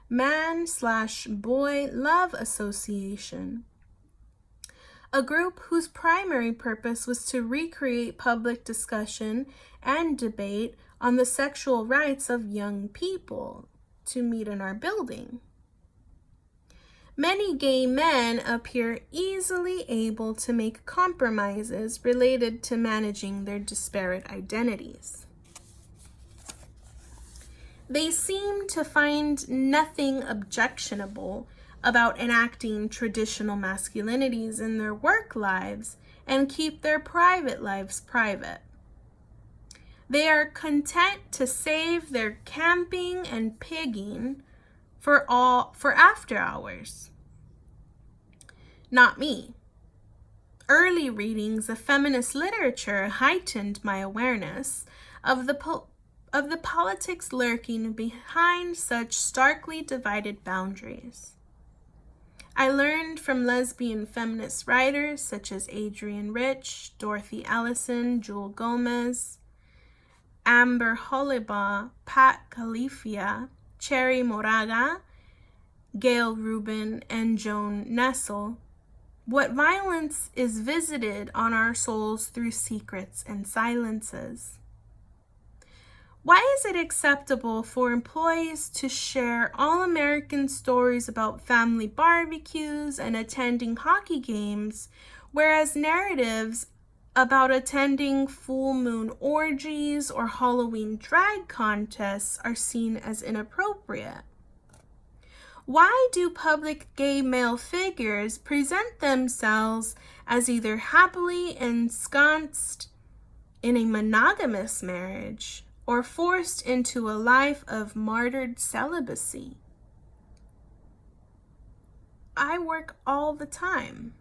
Man/Boy Love Association, a group whose primary purpose was to recreate public discussion and debate on the sexual rights of young people, to meet in our building? Many gay men appear easily able to make compromises related to managing their disparate identities. They seem to find nothing objectionable about enacting traditional masculinities in their work lives and keep their private lives private. They are content to save their camping and pigging for after hours. Not me. Early readings of feminist literature heightened my awareness of the politics lurking behind such starkly divided boundaries. I learned from lesbian feminist writers such as Adrienne Rich, Dorothy Ellison, Jewel Gomez, Amber Hollibaugh, Pat Califia, Cherry Moraga, Gail Rubin, and Joan Nessel, what violence is visited on our souls through secrets and silences. Why is it acceptable for employees to share all-American stories about family barbecues and attending hockey games, whereas narratives about attending full moon orgies or Halloween drag contests are seen as inappropriate? Why do public gay male figures present themselves as either happily ensconced in a monogamous marriage or forced into a life of martyred celibacy? I work all the time.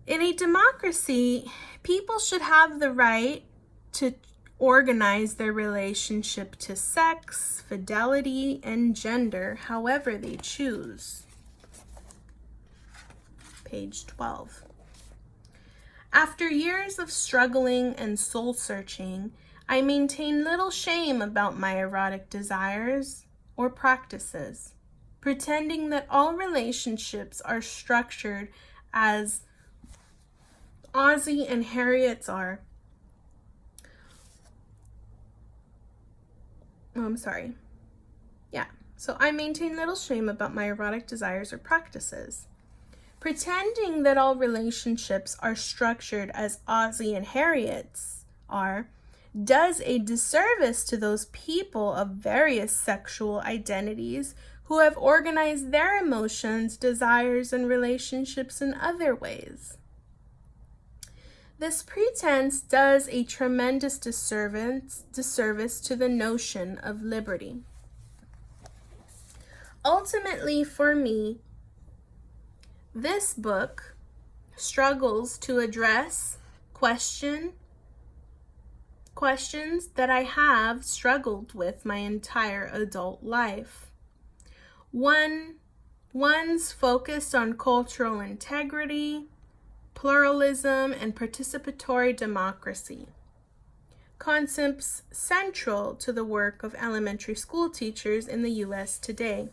In a democracy, people should have the right to organize their relationship to sex, fidelity, and gender however they choose. Page 12. After years of struggling and soul-searching, I maintain little shame about my erotic desires or practices, pretending that all relationships are structured as Ozzie and Harriet's are. So I maintain little shame about my erotic desires or practices. Pretending that all relationships are structured as Ozzie and Harriet's are does a disservice to those people of various sexual identities who have organized their emotions, desires, and relationships in other ways. This pretense does a tremendous disservice to the notion of liberty. Ultimately, for me, this book struggles to address questions that I have struggled with my entire adult life. One's focused on cultural integrity, pluralism, and participatory democracy, concepts central to the work of elementary school teachers in the U.S. today.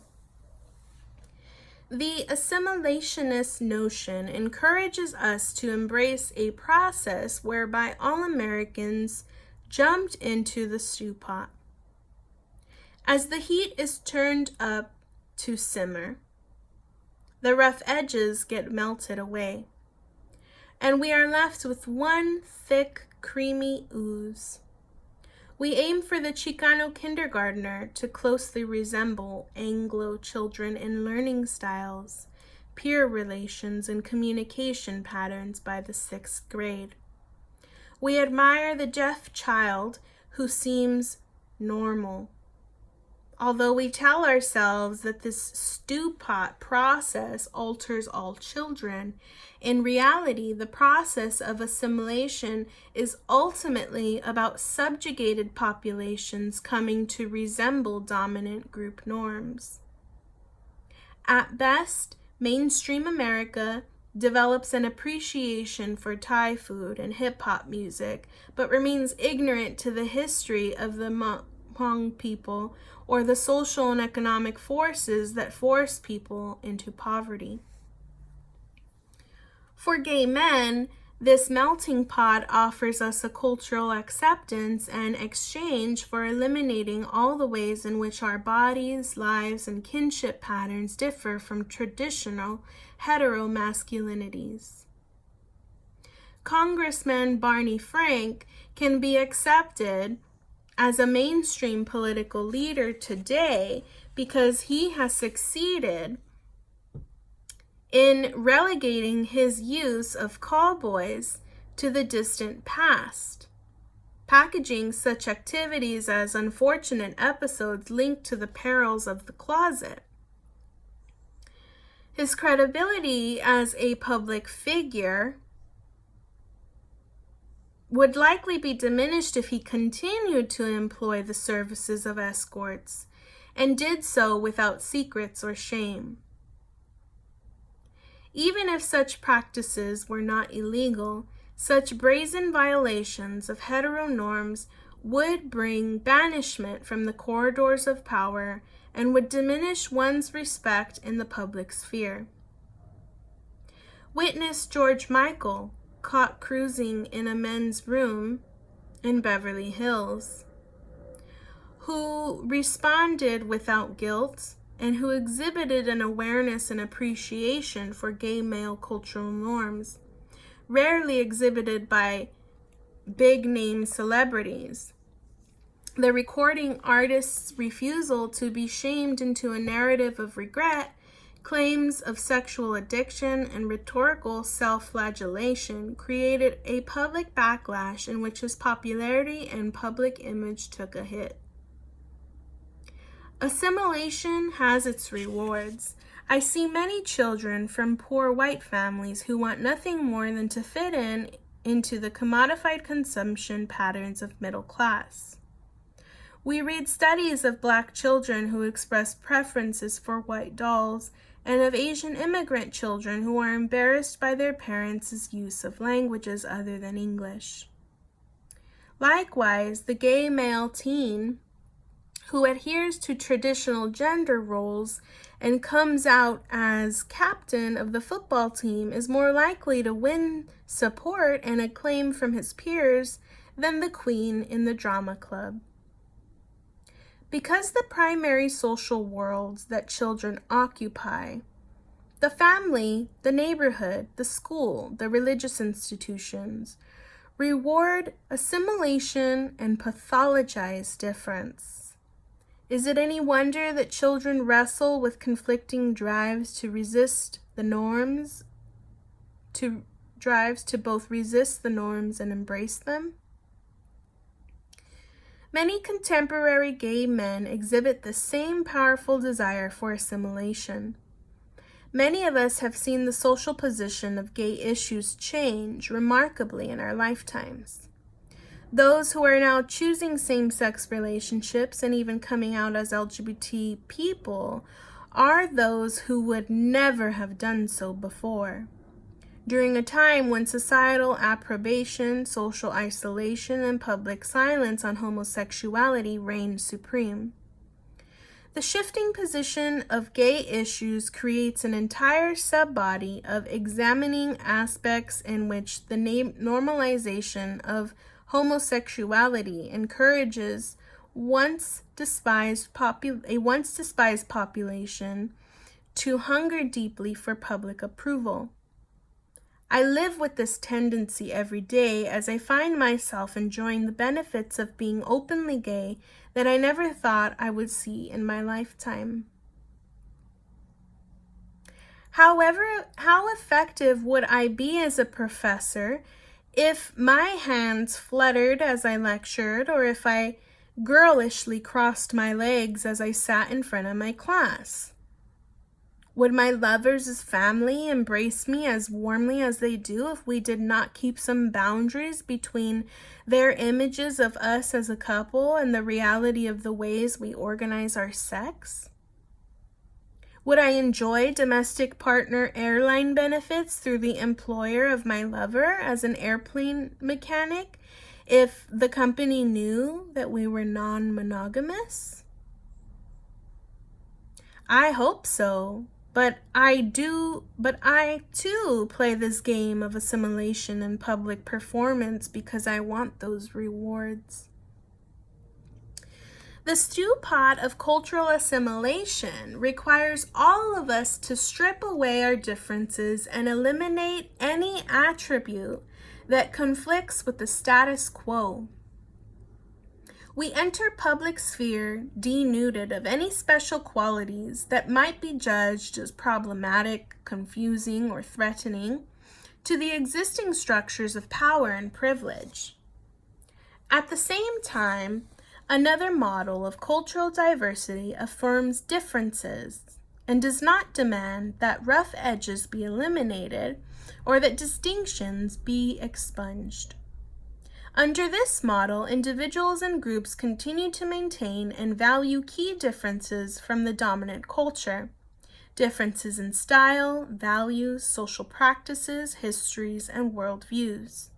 The assimilationist notion encourages us to embrace a process whereby all Americans jumped into the stew pot. As the heat is turned up to simmer, the rough edges get melted away, and we are left with one thick, creamy ooze. We aim for the Chicano kindergartner to closely resemble Anglo children in learning styles, peer relations, and communication patterns by the 6th grade. We admire the deaf child who seems normal. Although we tell ourselves that this stew pot process alters all children, in reality, the process of assimilation is ultimately about subjugated populations coming to resemble dominant group norms. At best, mainstream America develops an appreciation for Thai food and hip-hop music, but remains ignorant to the history of the Hmong people or the social and economic forces that force people into poverty. For gay men, this melting pot offers us a cultural acceptance and exchange for eliminating all the ways in which our bodies, lives, and kinship patterns differ from traditional heteromasculinities. Congressman Barney Frank can be accepted as a mainstream political leader today because he has succeeded in relegating his use of callboys to the distant past, packaging such activities as unfortunate episodes linked to the perils of the closet. His credibility as a public figure would likely be diminished if he continued to employ the services of escorts and did so without secrets or shame. Even if such practices were not illegal, such brazen violations of hetero norms would bring banishment from the corridors of power and would diminish one's respect in the public sphere. Witness George Michael, caught cruising in a men's room in Beverly Hills, who responded without guilt and who exhibited an awareness and appreciation for gay male cultural norms, rarely exhibited by big-name celebrities. The recording artist's refusal to be shamed into a narrative of regret, claims of sexual addiction, and rhetorical self-flagellation created a public backlash in which his popularity and public image took a hit. Assimilation has its rewards. I see many children from poor white families who want nothing more than to fit into the commodified consumption patterns of middle class. We read studies of Black children who express preferences for white dolls and of Asian immigrant children who are embarrassed by their parents' use of languages other than English. Likewise, the gay male teen who adheres to traditional gender roles and comes out as captain of the football team is more likely to win support and acclaim from his peers than the queen in the drama club. Because the primary social worlds that children occupy, the family, the neighborhood, the school, the religious institutions, reward assimilation and pathologize difference. Is it any wonder that children wrestle with conflicting drives to resist the norms, to both resist the norms and embrace them? Many contemporary gay men exhibit the same powerful desire for assimilation. Many of us have seen the social position of gay issues change remarkably in our lifetimes. Those who are now choosing same-sex relationships and even coming out as LGBT people are those who would never have done so before. During a time when societal approbation, social isolation, and public silence on homosexuality reigned supreme. The shifting position of gay issues creates an entire sub-body of examining aspects in which the normalization of homosexuality encourages a once despised population to hunger deeply for public approval. I live with this tendency every day as I find myself enjoying the benefits of being openly gay that I never thought I would see in my lifetime. However, how effective would I be as a professor if my hands fluttered as I lectured, or if I girlishly crossed my legs as I sat in front of my class? Would my lovers' family embrace me as warmly as they do if we did not keep some boundaries between their images of us as a couple and the reality of the ways we organize our sex? Would I enjoy domestic partner airline benefits through the employer of my lover as an airplane mechanic if the company knew that we were non-monogamous? I hope so, but I too play this game of assimilation and public performance because I want those rewards. The stew pot of cultural assimilation requires all of us to strip away our differences and eliminate any attribute that conflicts with the status quo. We enter public sphere denuded of any special qualities that might be judged as problematic, confusing, or threatening to the existing structures of power and privilege. At the same time, another model of cultural diversity affirms differences and does not demand that rough edges be eliminated or that distinctions be expunged. Under this model, individuals and groups continue to maintain and value key differences from the dominant culture, differences in style, values, social practices, histories, and worldviews,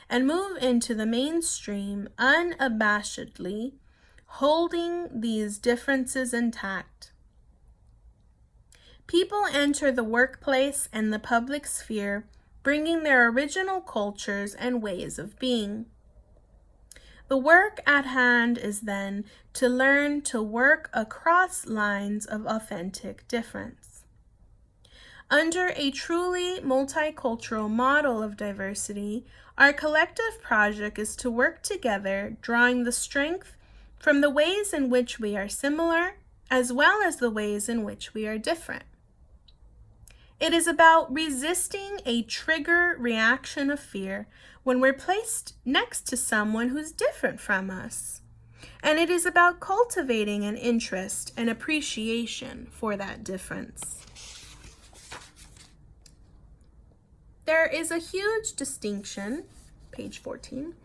and move into the mainstream unabashedly, holding these differences intact. People enter the workplace and the public sphere bringing their original cultures and ways of being. The work at hand is then to learn to work across lines of authentic difference. Under a truly multicultural model of diversity, our collective project is to work together, drawing the strength from the ways in which we are similar, as well as the ways in which we are different. It is about resisting a trigger reaction of fear when we're placed next to someone who's different from us. And it is about cultivating an interest and appreciation for that difference. There is a huge distinction, page 14,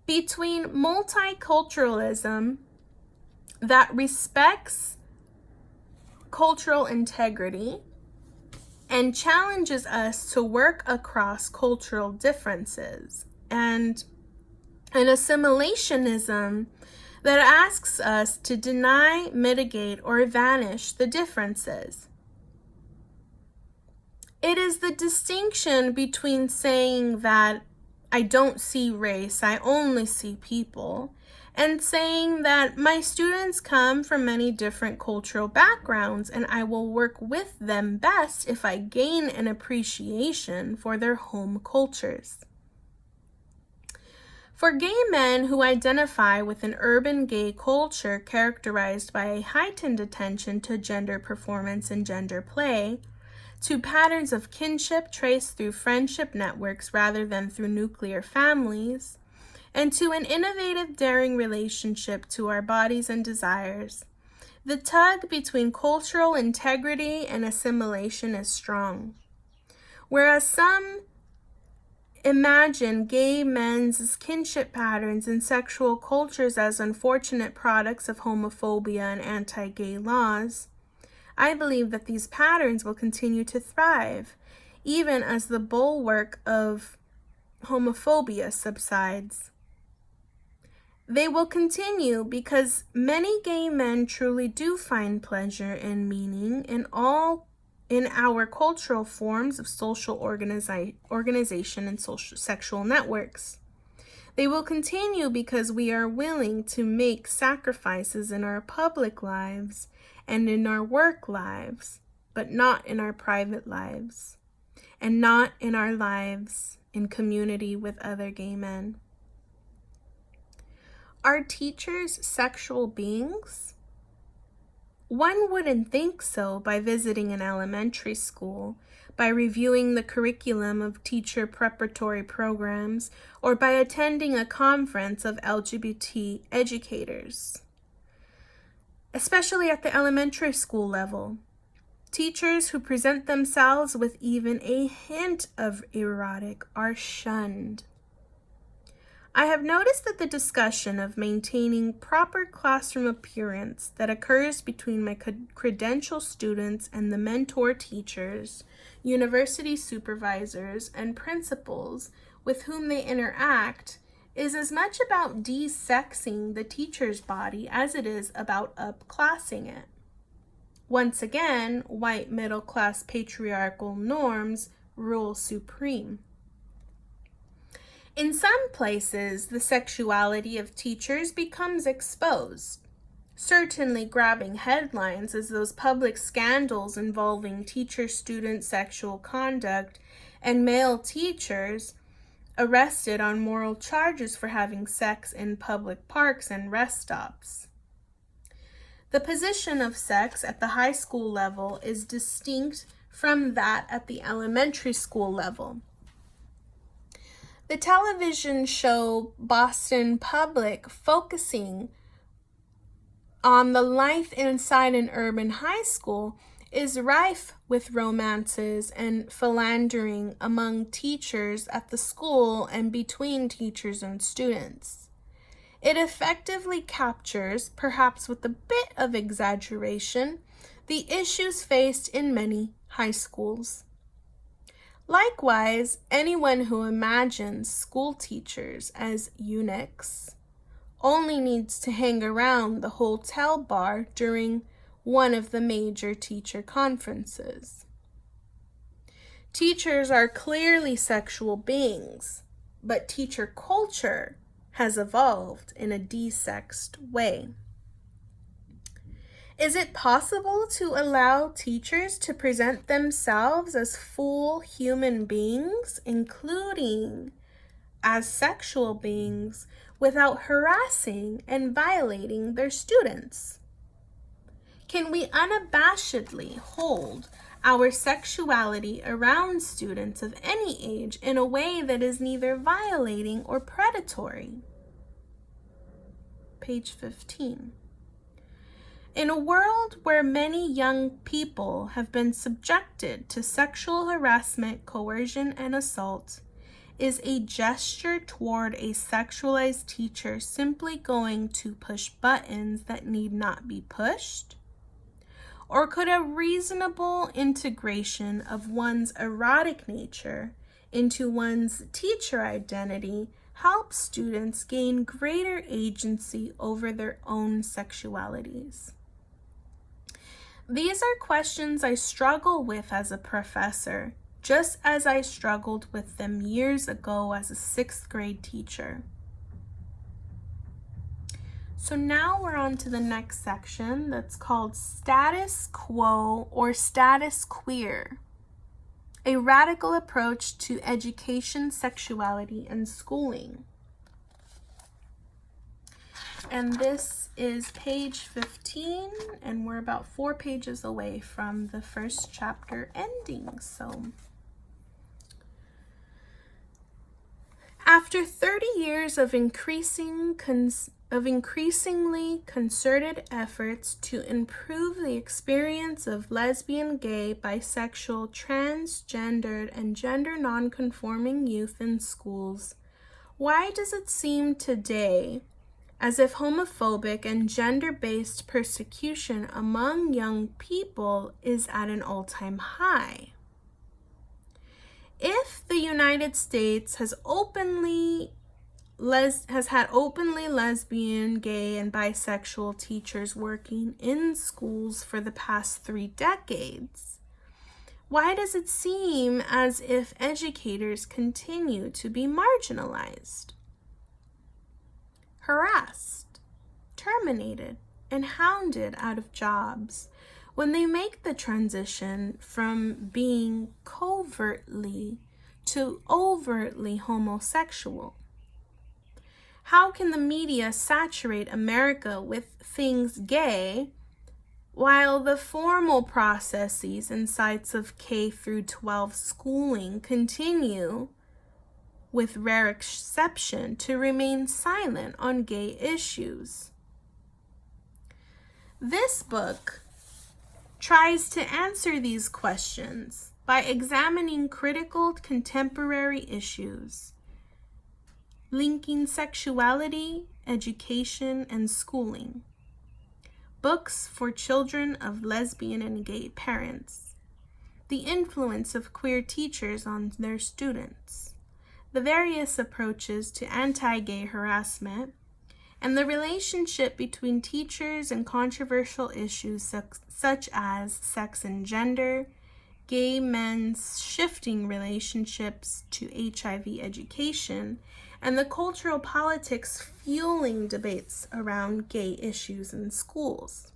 between multiculturalism that respects cultural integrity and challenges us to work across cultural differences, and an assimilationism that asks us to deny, mitigate, or vanish the differences. It is the distinction between saying that I don't see race, I only see people, and saying that my students come from many different cultural backgrounds and I will work with them best if I gain an appreciation for their home cultures. For gay men who identify with an urban gay culture characterized by a heightened attention to gender performance and gender play, to patterns of kinship traced through friendship networks rather than through nuclear families, and to an innovative, daring relationship to our bodies and desires, the tug between cultural integrity and assimilation is strong. Whereas some imagine gay men's kinship patterns and sexual cultures as unfortunate products of homophobia and anti-gay laws, I believe that these patterns will continue to thrive, even as the bulwark of homophobia subsides. They will continue because many gay men truly do find pleasure and meaning in our cultural forms of social organization and social sexual networks. They will continue because we are willing to make sacrifices in our public lives and in our work lives, but not in our private lives, and not in our lives in community with other gay men. Are teachers sexual beings? One wouldn't think so by visiting an elementary school, by reviewing the curriculum of teacher preparatory programs, or by attending a conference of LGBT educators. Especially at the elementary school level, teachers who present themselves with even a hint of erotic are shunned. I have noticed that the discussion of maintaining proper classroom appearance that occurs between my credential students and the mentor teachers, university supervisors, and principals with whom they interact is as much about de-sexing the teacher's body as it is about upclassing it. Once again, white middle-class patriarchal norms rule supreme. In some places, the sexuality of teachers becomes exposed, certainly grabbing headlines as those public scandals involving teacher-student sexual conduct and male teachers arrested on moral charges for having sex in public parks and rest stops. The position of sex at the high school level is distinct from that at the elementary school level. The television show Boston Public, focusing on the life inside an urban high school, is rife with romances and philandering among teachers at the school and between teachers and students. It effectively captures, perhaps with a bit of exaggeration, the issues faced in many high schools. Likewise, anyone who imagines school teachers as eunuchs only needs to hang around the hotel bar during one of the major teacher conferences. Teachers are clearly sexual beings, but teacher culture has evolved in a desexed way. Is it possible to allow teachers to present themselves as full human beings, including as sexual beings, without harassing and violating their students? Can we unabashedly hold our sexuality around students of any age in a way that is neither violating or predatory? Page 15. In a world where many young people have been subjected to sexual harassment, coercion, and assault, is a gesture toward a sexualized teacher simply going to push buttons that need not be pushed? Or could a reasonable integration of one's erotic nature into one's teacher identity help students gain greater agency over their own sexualities? These are questions I struggle with as a professor, just as I struggled with them years ago as a 6th grade teacher. So now we're on to the next section that's called Status Quo or Status Queer, a radical approach to education, sexuality, and schooling. And this is page 15, and we're about 4 pages away from the first chapter ending. So, after 30 years of increasingly concerted efforts to improve the experience of lesbian, gay, bisexual, transgendered, and gender nonconforming youth in schools, why does it seem today as if homophobic and gender-based persecution among young people is at an all-time high? If the United States has had openly lesbian, gay, and bisexual teachers working in schools for the past 3 decades, why does it seem as if educators continue to be marginalized, harassed, terminated, and hounded out of jobs when they make the transition from being covertly to overtly homosexual? How can the media saturate America with things gay while the formal processes and sites of K through 12 schooling continue, with rare exception, to remain silent on gay issues. This book tries to answer these questions by examining critical contemporary issues, linking sexuality, education, and schooling. Books for children of lesbian and gay parents. The influence of queer teachers on their students. The various approaches to anti-gay harassment, and the relationship between teachers and controversial issues such as sex and gender, gay men's shifting relationships to HIV education, and the cultural politics fueling debates around gay issues in schools.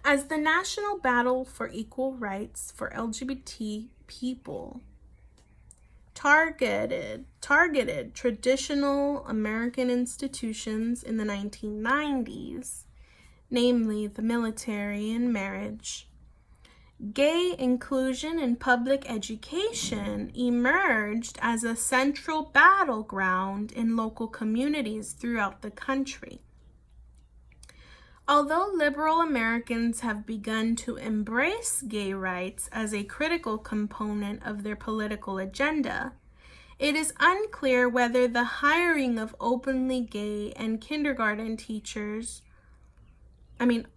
As the national battle for equal rights for LGBT people targeted traditional American institutions in the 1990s, namely the military and marriage, gay inclusion in public education emerged as a central battleground in local communities throughout the country. Although liberal Americans have begun to embrace gay rights as a critical component of their political agenda, it is unclear whether the hiring of openly gay and kindergarten teachers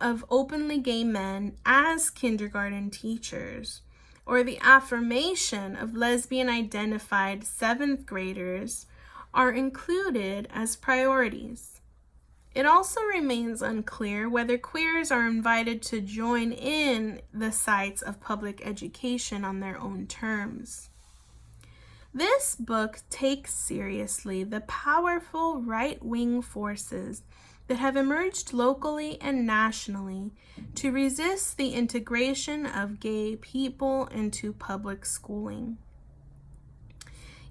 of openly gay men as kindergarten teachers, or the affirmation of lesbian-identified 7th graders are included as priorities. It also remains unclear whether queers are invited to join in the sites of public education on their own terms. This book takes seriously the powerful right-wing forces that have emerged locally and nationally to resist the integration of gay people into public schooling.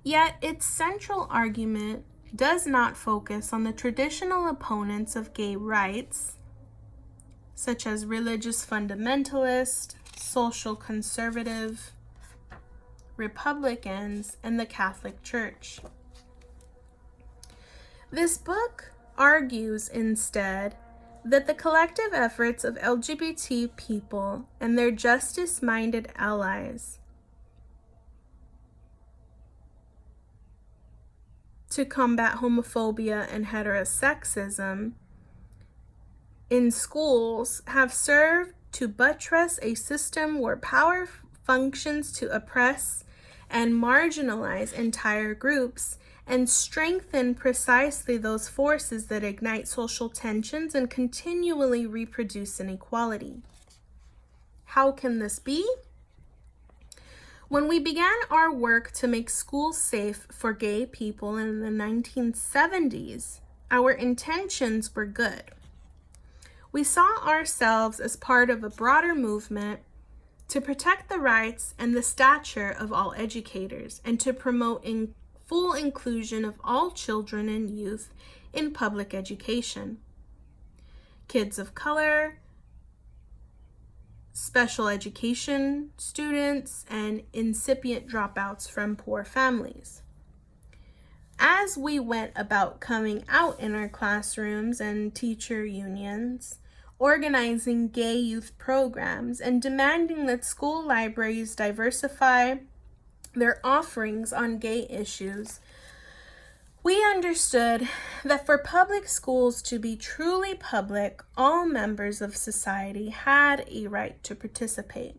Yet its central argument does not focus on the traditional opponents of gay rights, such as religious fundamentalist, social conservative, Republicans, and the Catholic Church. This book argues instead that the collective efforts of LGBT people and their justice-minded allies to combat homophobia and heterosexism in schools have served to buttress a system where power functions to oppress and marginalize entire groups and strengthen precisely those forces that ignite social tensions and continually reproduce inequality. How can this be? When we began our work to make schools safe for gay people in the 1970s, our intentions were good. We saw ourselves as part of a broader movement to protect the rights and the stature of all educators and to promote full inclusion of all children and youth in public education. Kids of color, special education students, and incipient dropouts from poor families. As we went about coming out in our classrooms and teacher unions, organizing gay youth programs, and demanding that school libraries diversify their offerings on gay issues, we understood that for public schools to be truly public, all members of society had a right to participate.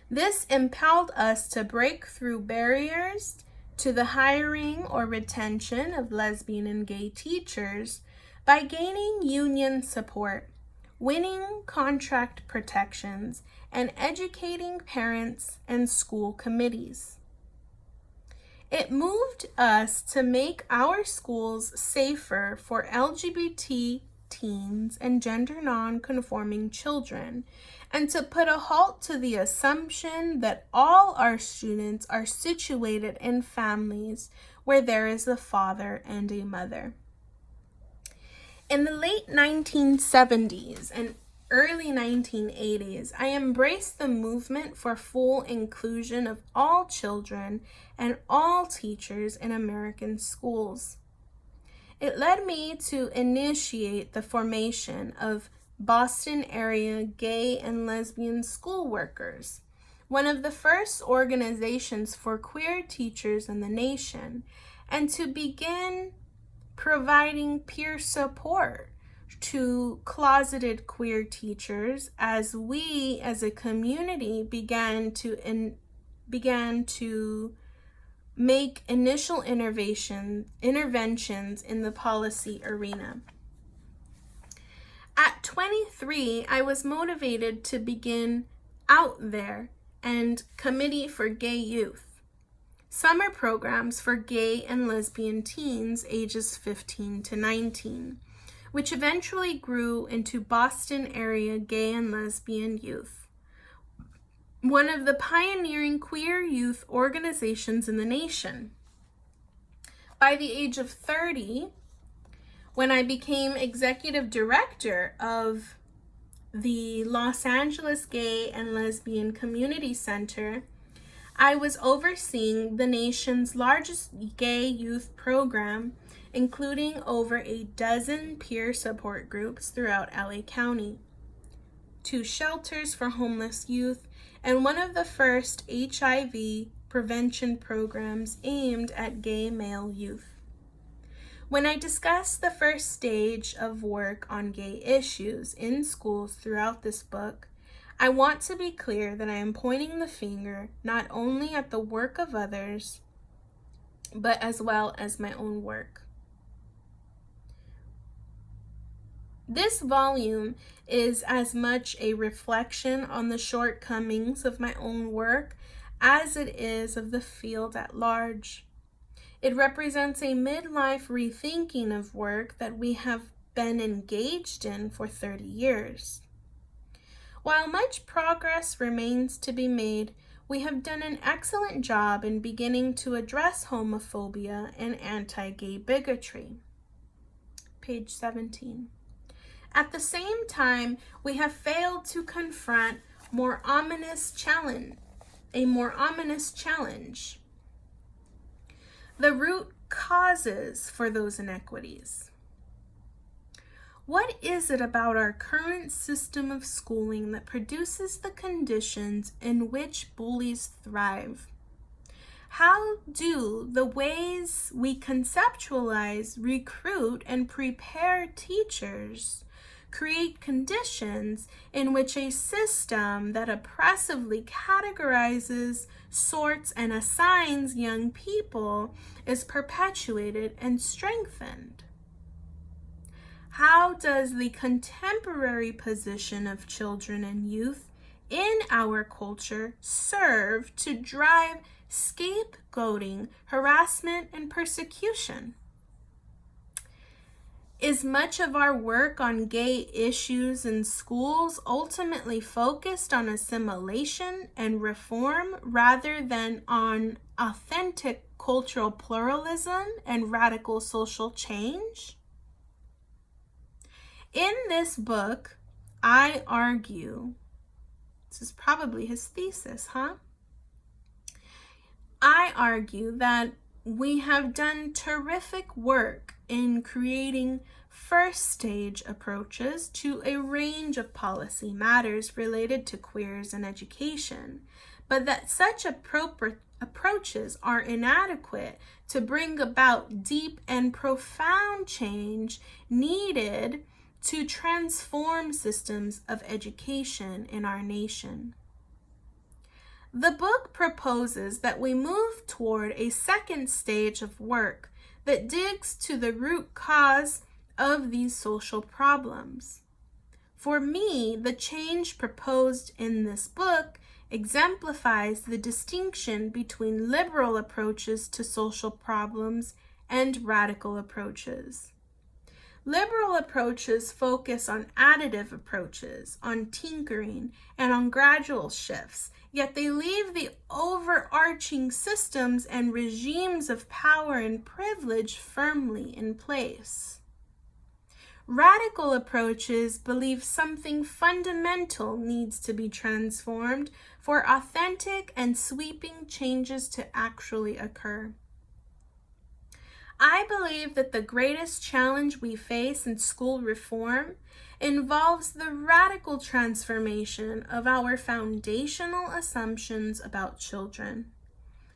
This impelled us to break through barriers to the hiring or retention of lesbian and gay teachers by gaining union support, winning contract protections, and educating parents and school committees. It moved us to make our schools safer for LGBT teens and gender non-conforming children, and to put a halt to the assumption that all our students are situated in families where there is a father and a mother. In the late 1970s and early 1980s, I embraced the movement for full inclusion of all children and all teachers in American schools. It led me to initiate the formation of Boston area gay and lesbian school workers, one of the first organizations for queer teachers in the nation, and to begin providing peer support to closeted queer teachers as we as a community began to make initial interventions in the policy arena. At 23, I was motivated to begin Out There and Committee for Gay Youth, summer programs for gay and lesbian teens ages 15 to 19, which eventually grew into Boston area gay and lesbian youth, one of the pioneering queer youth organizations in the nation. By the age of 30, when I became executive director of the Los Angeles Gay and Lesbian Community Center, I was overseeing the nation's largest gay youth program, including over a dozen peer support groups throughout LA County, 2 shelters for homeless youth, and one of the first HIV prevention programs aimed at gay male youth. When I discuss the first stage of work on gay issues in schools throughout this book, I want to be clear that I am pointing the finger not only at the work of others, but as well as my own work. This volume is as much a reflection on the shortcomings of my own work as it is of the field at large. It represents a midlife rethinking of work that we have been engaged in for 30 years. While much progress remains to be made, we have done an excellent job in beginning to address homophobia and anti-gay bigotry. Page 17. At the same time, we have failed to confront a more ominous challenge. The root causes for those inequities. What is it about our current system of schooling that produces the conditions in which bullies thrive? How do the ways we conceptualize, recruit, and prepare teachers create conditions in which a system that oppressively categorizes, sorts, and assigns young people is perpetuated and strengthened? How does the contemporary position of children and youth in our culture serve to drive scapegoating, harassment, and persecution? Is much of our work on gay issues in schools ultimately focused on assimilation and reform rather than on authentic cultural pluralism and radical social change? In this book, I argue, this is probably his thesis, I argue that we have done terrific work in creating first stage approaches to a range of policy matters related to queers and education, but that such approaches are inadequate to bring about deep and profound change needed to transform systems of education in our nation. The book proposes that we move toward a second stage of work that digs to the root cause of these social problems. For me, the change proposed in this book exemplifies the distinction between liberal approaches to social problems and radical approaches. Liberal approaches focus on additive approaches, on tinkering, and on gradual shifts, yet they leave the overarching systems and regimes of power and privilege firmly in place. Radical approaches believe something fundamental needs to be transformed for authentic and sweeping changes to actually occur. I believe that the greatest challenge we face in school reform involves the radical transformation of our foundational assumptions about children,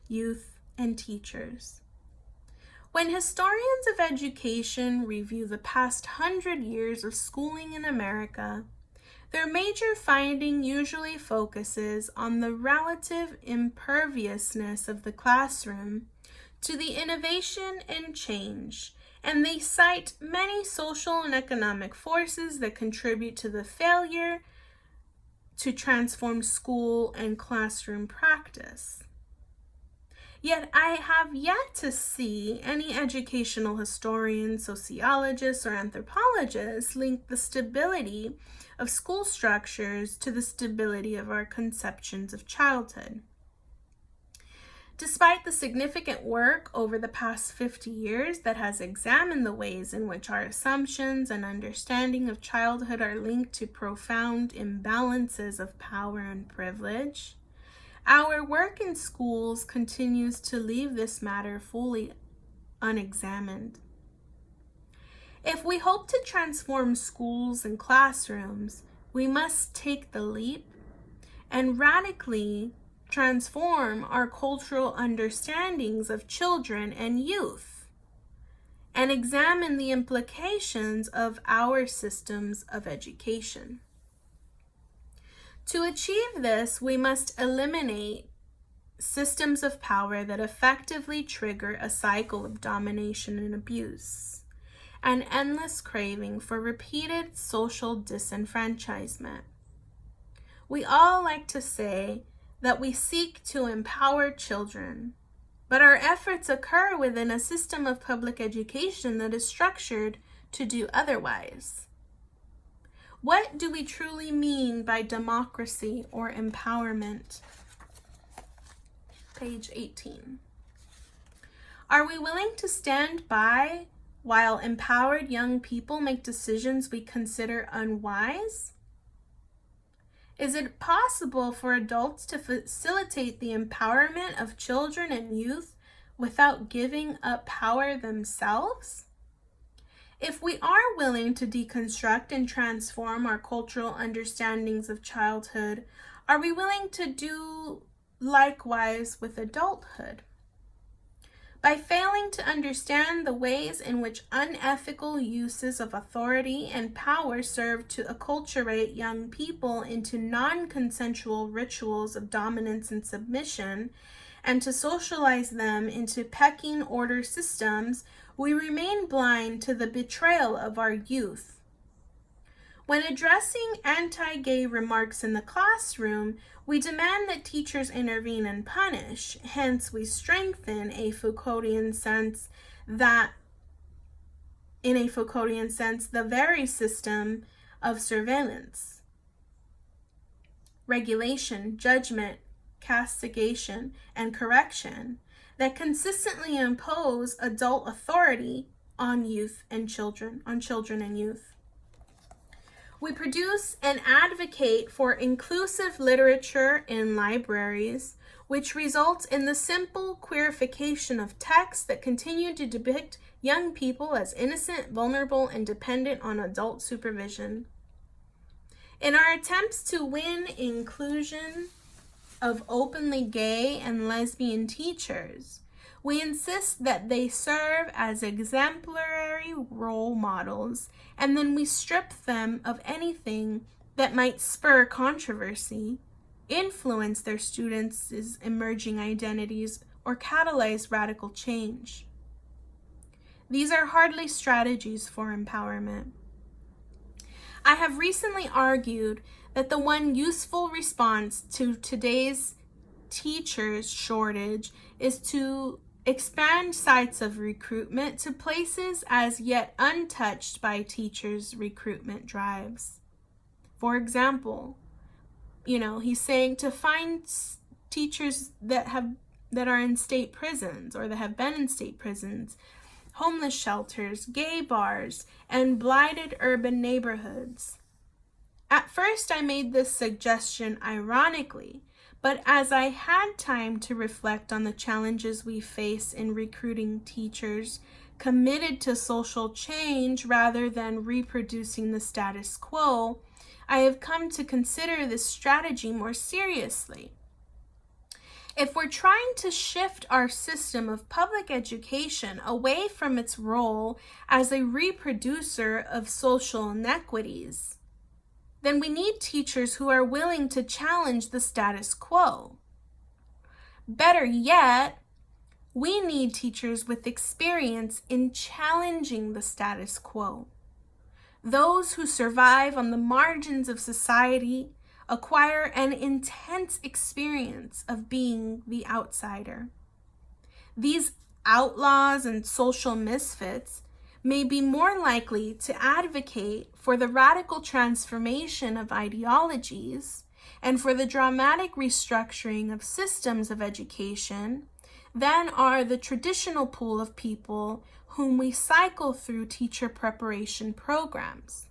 youth, and teachers. When historians of education review the past 100 years of schooling in America, their major finding usually focuses on the relative imperviousness of the classroom to the innovation and change, and they cite many social and economic forces that contribute to the failure to transform school and classroom practice. Yet I have yet to see any educational historian, sociologist, or anthropologist link the stability of school structures to the stability of our conceptions of childhood. Despite the significant work over the past 50 years that has examined the ways in which our assumptions and understanding of childhood are linked to profound imbalances of power and privilege, our work in schools continues to leave this matter fully unexamined. If we hope to transform schools and classrooms, we must take the leap and radically transform our cultural understandings of children and youth, and examine the implications of our systems of education. To achieve this, we must eliminate systems of power that effectively trigger a cycle of domination and abuse, an endless craving for repeated social disenfranchisement. We all like to say that we seek to empower children, but our efforts occur within a system of public education that is structured to do otherwise. What do we truly mean by democracy or empowerment? Page 18. Are we willing to stand by while empowered young people make decisions we consider unwise? Is it possible for adults to facilitate the empowerment of children and youth without giving up power themselves? If we are willing to deconstruct and transform our cultural understandings of childhood, are we willing to do likewise with adulthood? By failing to understand the ways in which unethical uses of authority and power serve to acculturate young people into non-consensual rituals of dominance and submission, and to socialize them into pecking order systems, we remain blind to the betrayal of our youth. When addressing anti-gay remarks in the classroom, we demand that teachers intervene and punish. Hence, we strengthen in a Foucauldian sense, the very system of surveillance, regulation, judgment, castigation, and correction that consistently impose adult authority on children and youth. We produce and advocate for inclusive literature in libraries, which results in the simple queerification of texts that continue to depict young people as innocent, vulnerable, and dependent on adult supervision. In our attempts to win inclusion of openly gay and lesbian teachers, we insist that they serve as exemplary role models, and then we strip them of anything that might spur controversy, influence their students' emerging identities, or catalyze radical change. These are hardly strategies for empowerment. I have recently argued that the one useful response to today's teachers' shortage is to expand sites of recruitment to places as yet untouched by teachers' recruitment drives. For example, he's saying to find teachers that are in state prisons or that have been in state prisons, homeless shelters, gay bars, and blighted urban neighborhoods. At first, I made this suggestion ironically, but as I had time to reflect on the challenges we face in recruiting teachers committed to social change rather than reproducing the status quo, I have come to consider this strategy more seriously. If we're trying to shift our system of public education away from its role as a reproducer of social inequities, then we need teachers who are willing to challenge the status quo. Better yet, we need teachers with experience in challenging the status quo. Those who survive on the margins of society acquire an intense experience of being the outsider. These outlaws and social misfits may be more likely to advocate for the radical transformation of ideologies and for the dramatic restructuring of systems of education than are the traditional pool of people whom we cycle through teacher preparation programs.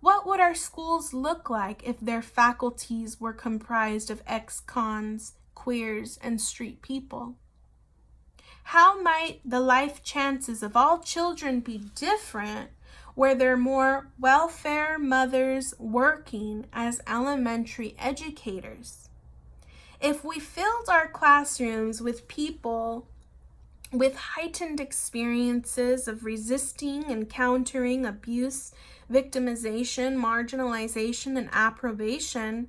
What would our schools look like if their faculties were comprised of ex-cons, queers, and street people? How might the life chances of all children be different were there more welfare mothers working as elementary educators? If we filled our classrooms with people with heightened experiences of resisting and countering abuse, victimization, marginalization, and approbation,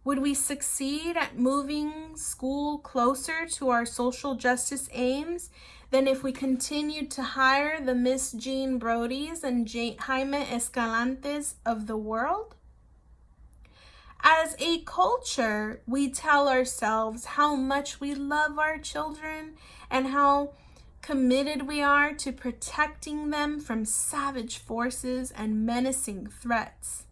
would we succeed at moving school closer to our social justice aims than if we continued to hire the Miss Jean Brodys and Jaime Escalantes of the world? As a culture, we tell ourselves how much we love our children and how committed we are to protecting them from savage forces and menacing threats.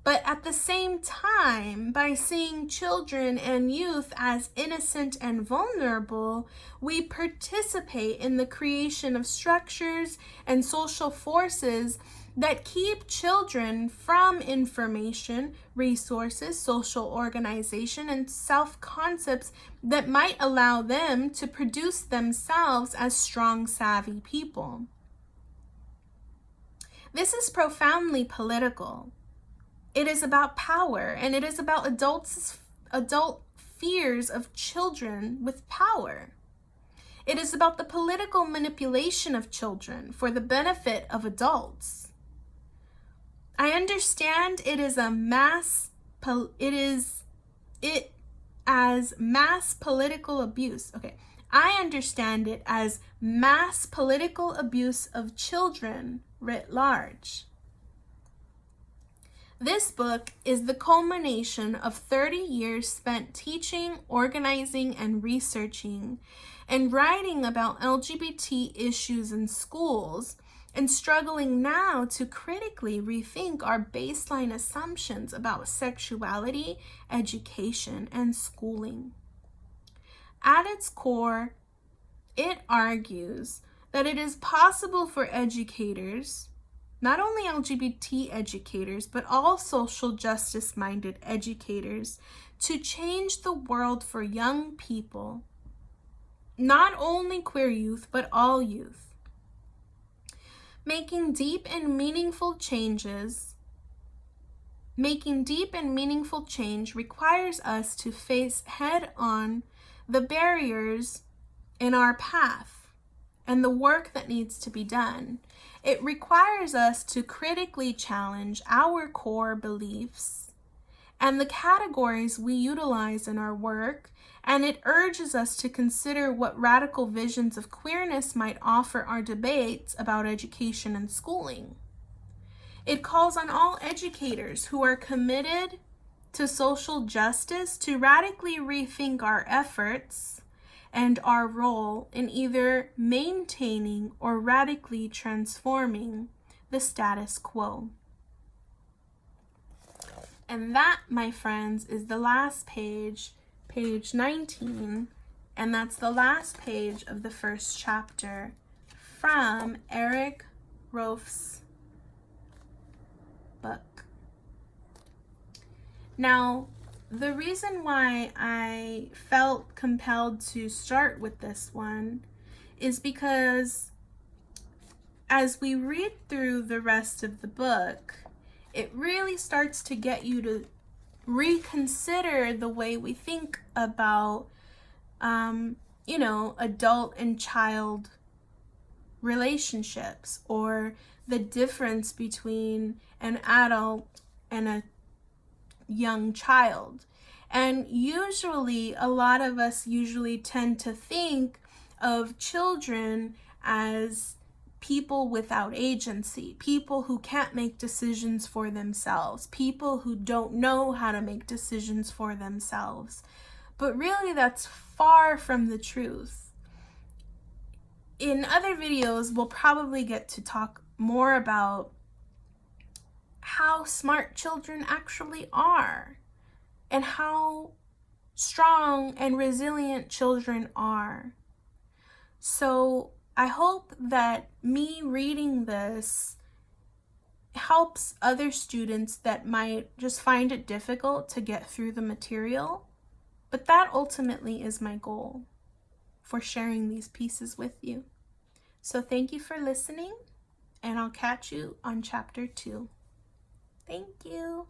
But at the same time, by seeing children and youth as innocent and vulnerable, we participate in the creation of structures and social forces that keep children from information, resources, social organization, and self-concepts that might allow them to produce themselves as strong, savvy people. This is profoundly political. It is about power, and it is about adult fears of children with power. It is about the political manipulation of children for the benefit of adults. I understand it as mass political abuse. Okay, I understand it as mass political abuse of children writ large. This book is the culmination of 30 years spent teaching, organizing, and researching, and writing about LGBT issues in schools, and struggling now to critically rethink our baseline assumptions about sexuality, education, and schooling. At its core, it argues that it is possible for educators, not only LGBT educators, but all social justice-minded educators, to change the world for young people, not only queer youth, but all youth. Making deep and meaningful change requires us to face head-on the barriers in our path and the work that needs to be done. It requires us to critically challenge our core beliefs and the categories we utilize in our work, and it urges us to consider what radical visions of queerness might offer our debates about education and schooling. It calls on all educators who are committed to social justice to radically rethink our efforts and our role in either maintaining or radically transforming the status quo. And that, my friends, is the last page, page 19, And that's the last page of the first chapter from Eric Rofes' book. Now, the reason why I felt compelled to start with this one is because as we read through the rest of the book, it really starts to get you to reconsider the way we think about, adult and child relationships, or the difference between an adult and a young child. And usually, a lot of us tend to think of children as people without agency, people who can't make decisions for themselves, people who don't know how to make decisions for themselves. But really, that's far from the truth. In other videos, we'll probably get to talk more about how smart children actually are and how strong and resilient children are. So I hope that me reading this helps other students that might just find it difficult to get through the material. But that ultimately is my goal for sharing these pieces with you. So thank you for listening, and I'll catch you on chapter 2. Thank you.